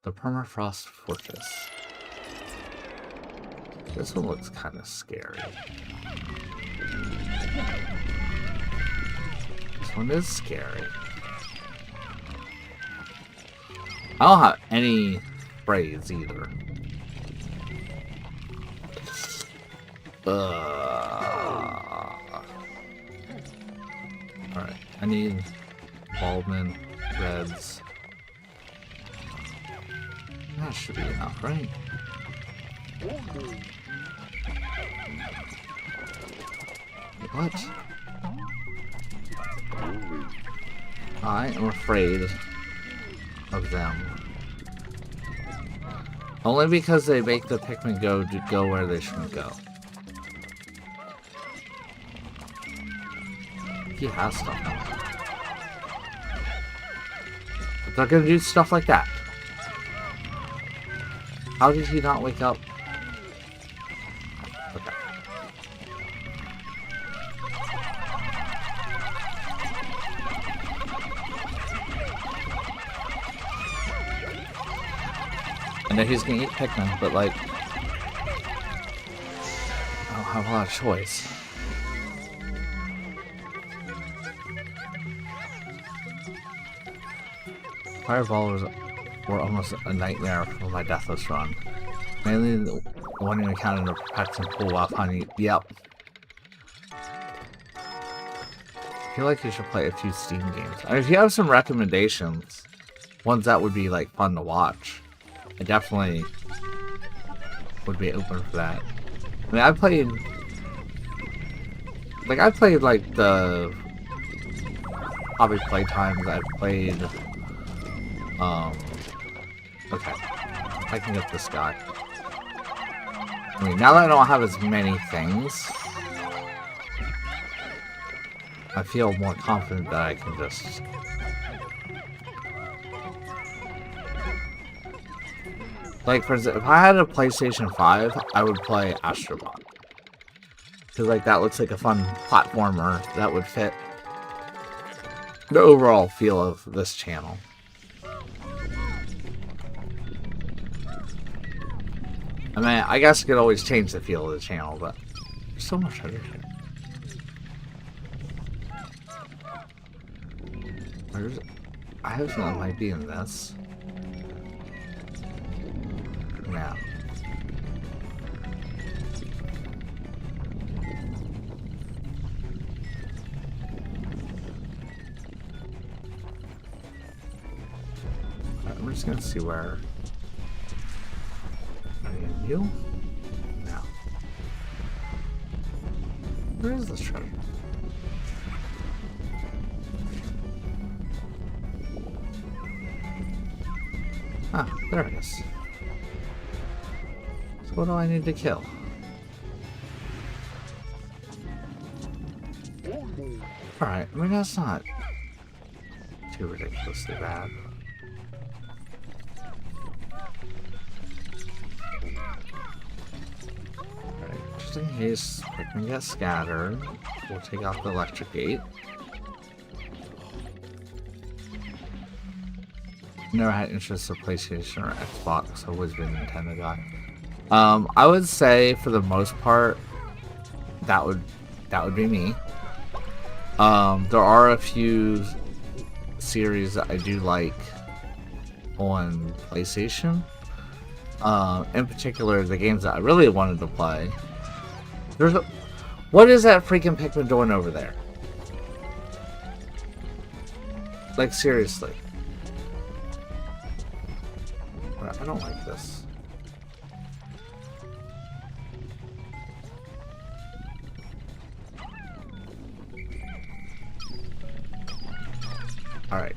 The Permafrost Fortress. This one looks kind of scary. This one is scary. I don't have any sprays either. Alright, I need Baldman, Reds. That should be enough, right? What? I am afraid of them. Only because they make the Pikmin go where they shouldn't go. He has stuff now. But they're gonna do stuff like that. How did he not wake up? Okay. I know he's gonna eat Pikmin, but like, I don't have a lot of choice. Fireballs were almost a nightmare for my deathless run. Mainly the one you encounter in the pets and pool while finding. Yep. I feel like you should play a few Steam games. I mean, if you have some recommendations, ones that would be like fun to watch, I definitely would be open for that. I mean, I played like the hobby playtimes. I played. Okay, I can get this guy. I mean, now that I don't have as many things, I feel more confident that I can just... Like, for example, if I had a PlayStation 5, I would play Astrobot. Because, like, that looks like a fun platformer that would fit the overall feel of this channel. I mean, I guess I could always change the feel of the channel, but there's so much treasure here. Where's it? I have a feeling it might be in this. Yeah. Alright, we're just gonna see where... You? No. Where is this treasure? Ah, there it is. So what do I need to kill? Alright, I mean, that's not too ridiculously bad. Alright, just in case Pikmin get scattered, we'll take out the electric gate. Never had interest in PlayStation or Xbox, I've always been a Nintendo guy. I would say for the most part, that would be me. There are a few series that I do like on PlayStation. In particular, the games that I really wanted to play. What is that freaking Pikmin doing over there? Like, seriously. I don't like this. Alright.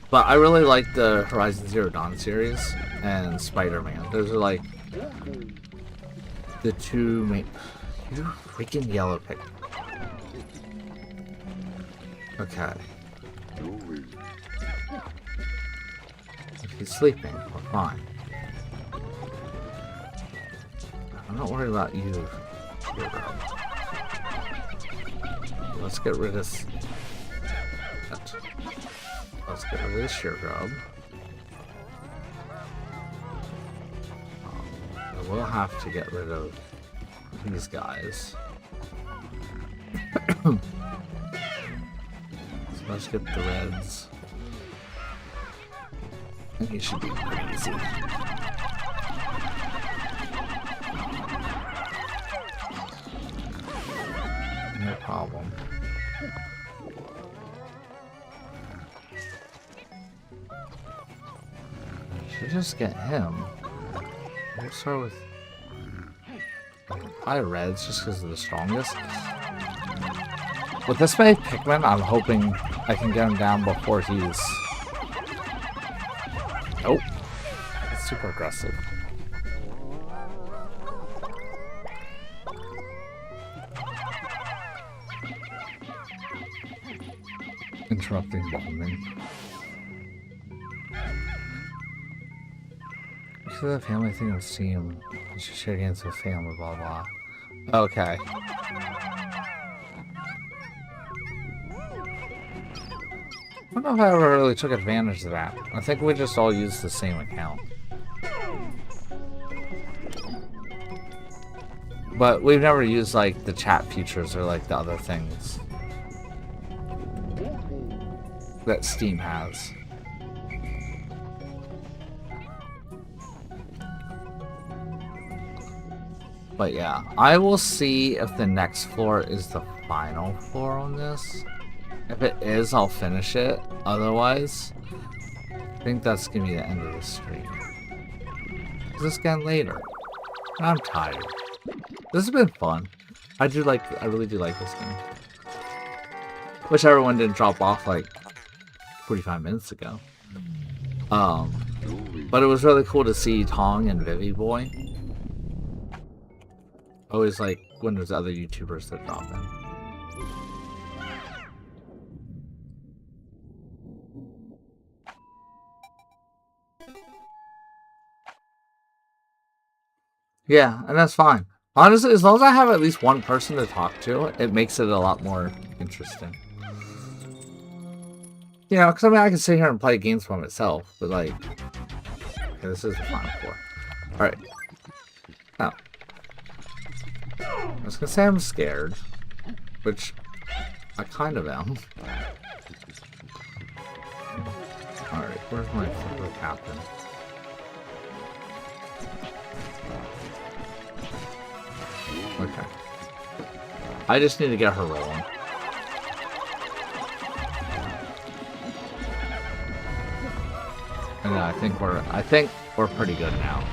But I really like the Horizon Zero Dawn series and Spider-Man. Those are like the two main... You freaking yellow pig. Okay. If he's sleeping, we're fine. I'm not worried about you. Let's get rid of that. Let's get rid of this sheer grub. We'll have to get rid of these guys. So let's get the reds. I think it should be pretty easy. No problem. Should just get him. We'll start with probably reds just because they're the strongest. With this many Pikmin, I'm hoping I can get him down before he's... Oh, that's super aggressive. Interrupting bonding. Because of the family thing with Steam, you should share games with family, blah blah. Okay. I don't know if I ever really took advantage of that. I think we just all used the same account. But we've never used like the chat features or like the other things that Steam has. But yeah, I will see if the next floor is the final floor on this. If it is, I'll finish it. Otherwise, I think that's gonna be the end of the stream. This again later. I'm tired. This has been fun. I really do like this game. Wish everyone didn't drop off like 45 minutes ago. But it was really cool to see Tong and Vivi Boy. Always like when there's other YouTubers that drop in. Yeah, and that's fine. Honestly, as long as I have at least one person to talk to, it makes it a lot more interesting. You know, because I mean, I can sit here and play games by myself, but like... Okay, this is the final floor. Alright. Oh. I was gonna say I'm scared, which I kind of am. Alright, where's my flipper captain? Okay. I just need to get her rolling. And I think we're pretty good now.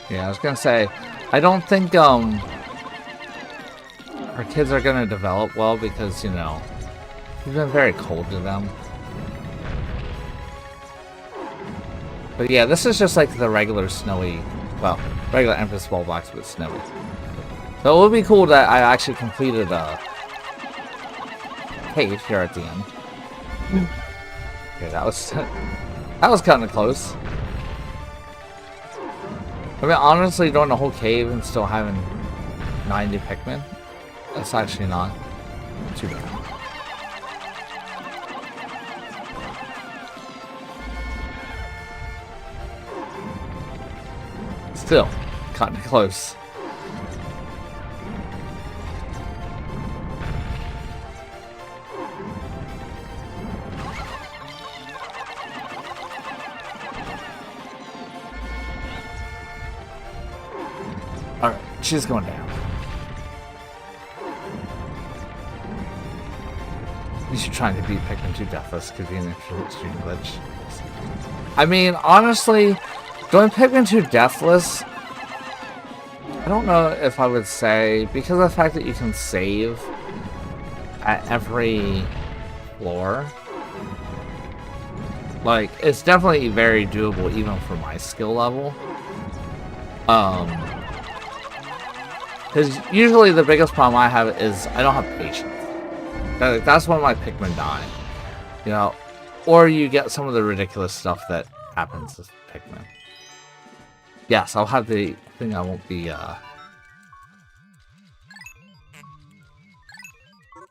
Yeah, I was gonna say, I don't think our kids are gonna develop well because, you know, we've been very cold to them. But yeah, this is just like the regular snowy, well, regular Empress Ball box but snowy. So it would be cool that I actually completed a cave here at the end. Okay, that was kind of close. I mean, honestly, doing the whole cave and still having 90 Pikmin, that's actually not too bad. Still, kind of close. Alright, she's going down. You should try to beat Pikmin 2 Deathless could be an interesting glitch. I mean, honestly, doing Pikmin 2 Deathless, I don't know if I would say, because of the fact that you can save at every floor, like, it's definitely very doable even for my skill level. Because usually the biggest problem I have is I don't have patience. That's when my Pikmin die. You know, or you get some of the ridiculous stuff that happens with Pikmin. Yes, I'll have the thing. I won't be,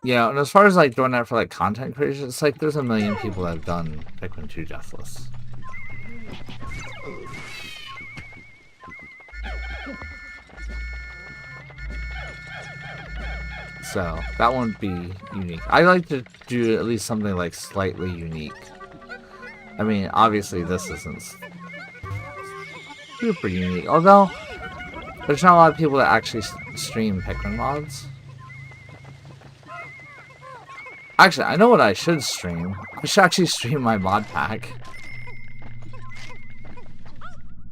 yeah, and as far as like doing that for like content creation, it's like there's a million people that have done Pikmin 2 Deathless. So that won't be unique. I like to do at least something like slightly unique. I mean, obviously this isn't super unique, although there's not a lot of people that actually stream Pikmin mods. Actually, I know what I should stream. I should actually stream my mod pack.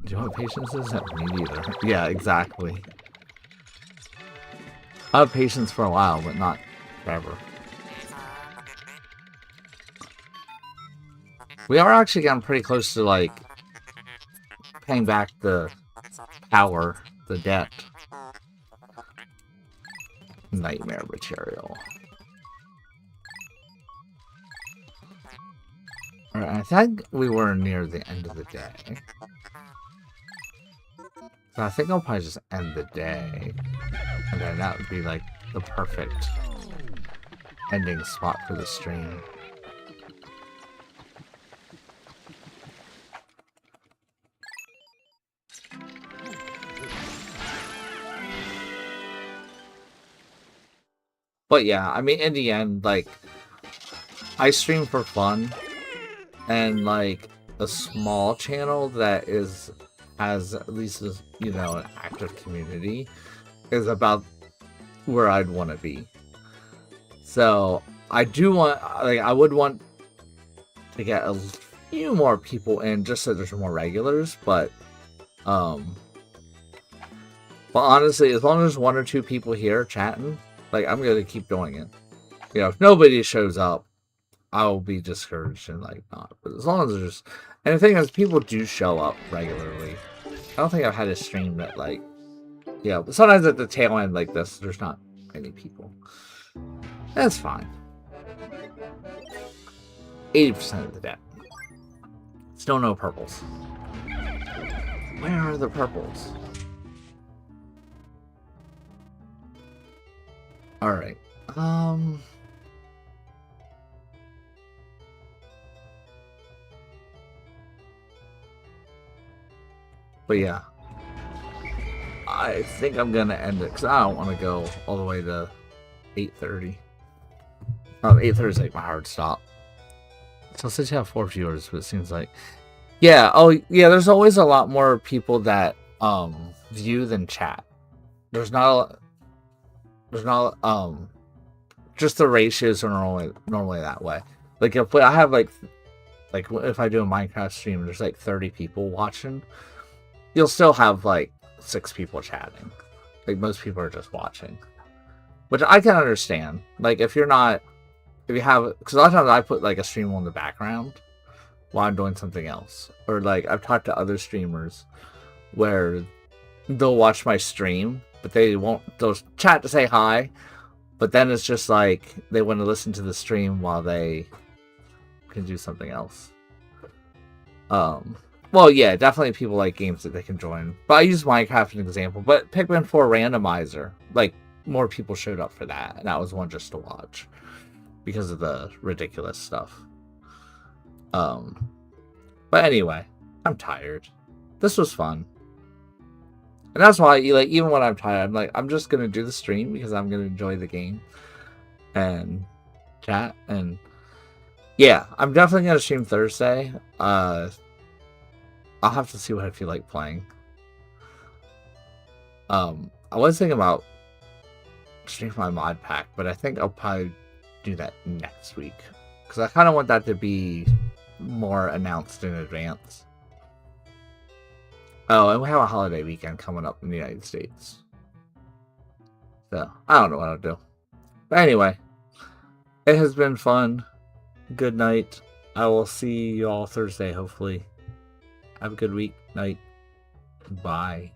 Do you know what patience is? Me neither. Yeah, exactly. I have patience for a while, but not forever. We are actually getting pretty close to, like, paying back the power, the debt. Nightmare material. Alright, I think we were near the end of the day. So I think I'll probably just end the day. And then that would be like the perfect ending spot for the stream. But yeah, I mean, in the end, like, I stream for fun. And like a small channel that has at least, you know, an active community is about where I'd want to be. So I do want, like, I would want to get a few more people in just so there's more regulars, but honestly, as long as there's 1 or 2 people here chatting, like, I'm gonna keep doing it. You know, if nobody shows up, I'll be discouraged and like not. But as long as there's, and the thing is, people do show up regularly. I don't think I've had a stream that like, yeah. But sometimes at the tail end like this, there's not many people. That's fine. 80% of the debt. Still no purples. Where are the purples? All right. But yeah, I think I'm gonna end it because I don't want to go all the way to 8:30. 8:30 is like my hard stop. So since you have 4 viewers, but it seems like, yeah, oh yeah, there's always a lot more people that view than chat. There's not just the ratios are normally that way. Like if I have like if I do a Minecraft stream, there's like 30 people watching. You'll still have like 6 people chatting. Like most people are just watching, which I can understand. Like if you have, because a lot of times I put like a stream on the background, while I'm doing something else. Or like I've talked to other streamers where they'll watch my stream, but they'll chat to say hi, but then it's just like they want to listen to the stream while they can do something else. Well, yeah, definitely people like games that they can join. But I use Minecraft as an example. But Pikmin 4 Randomizer, like, more people showed up for that. And that was one just to watch. Because of the ridiculous stuff. But anyway, I'm tired. This was fun. And that's why, like, even when I'm tired, I'm like, I'm just going to do the stream because I'm going to enjoy the game. And chat. And yeah, I'm definitely going to stream Thursday. I'll have to see what I feel like playing. I was thinking about streaming my mod pack, but I think I'll probably do that next week. Because I kind of want that to be more announced in advance. Oh, and we have a holiday weekend coming up in the United States. So, I don't know what I'll do. But anyway, it has been fun. Good night. I will see you all Thursday, hopefully. Have a good week, night. Bye.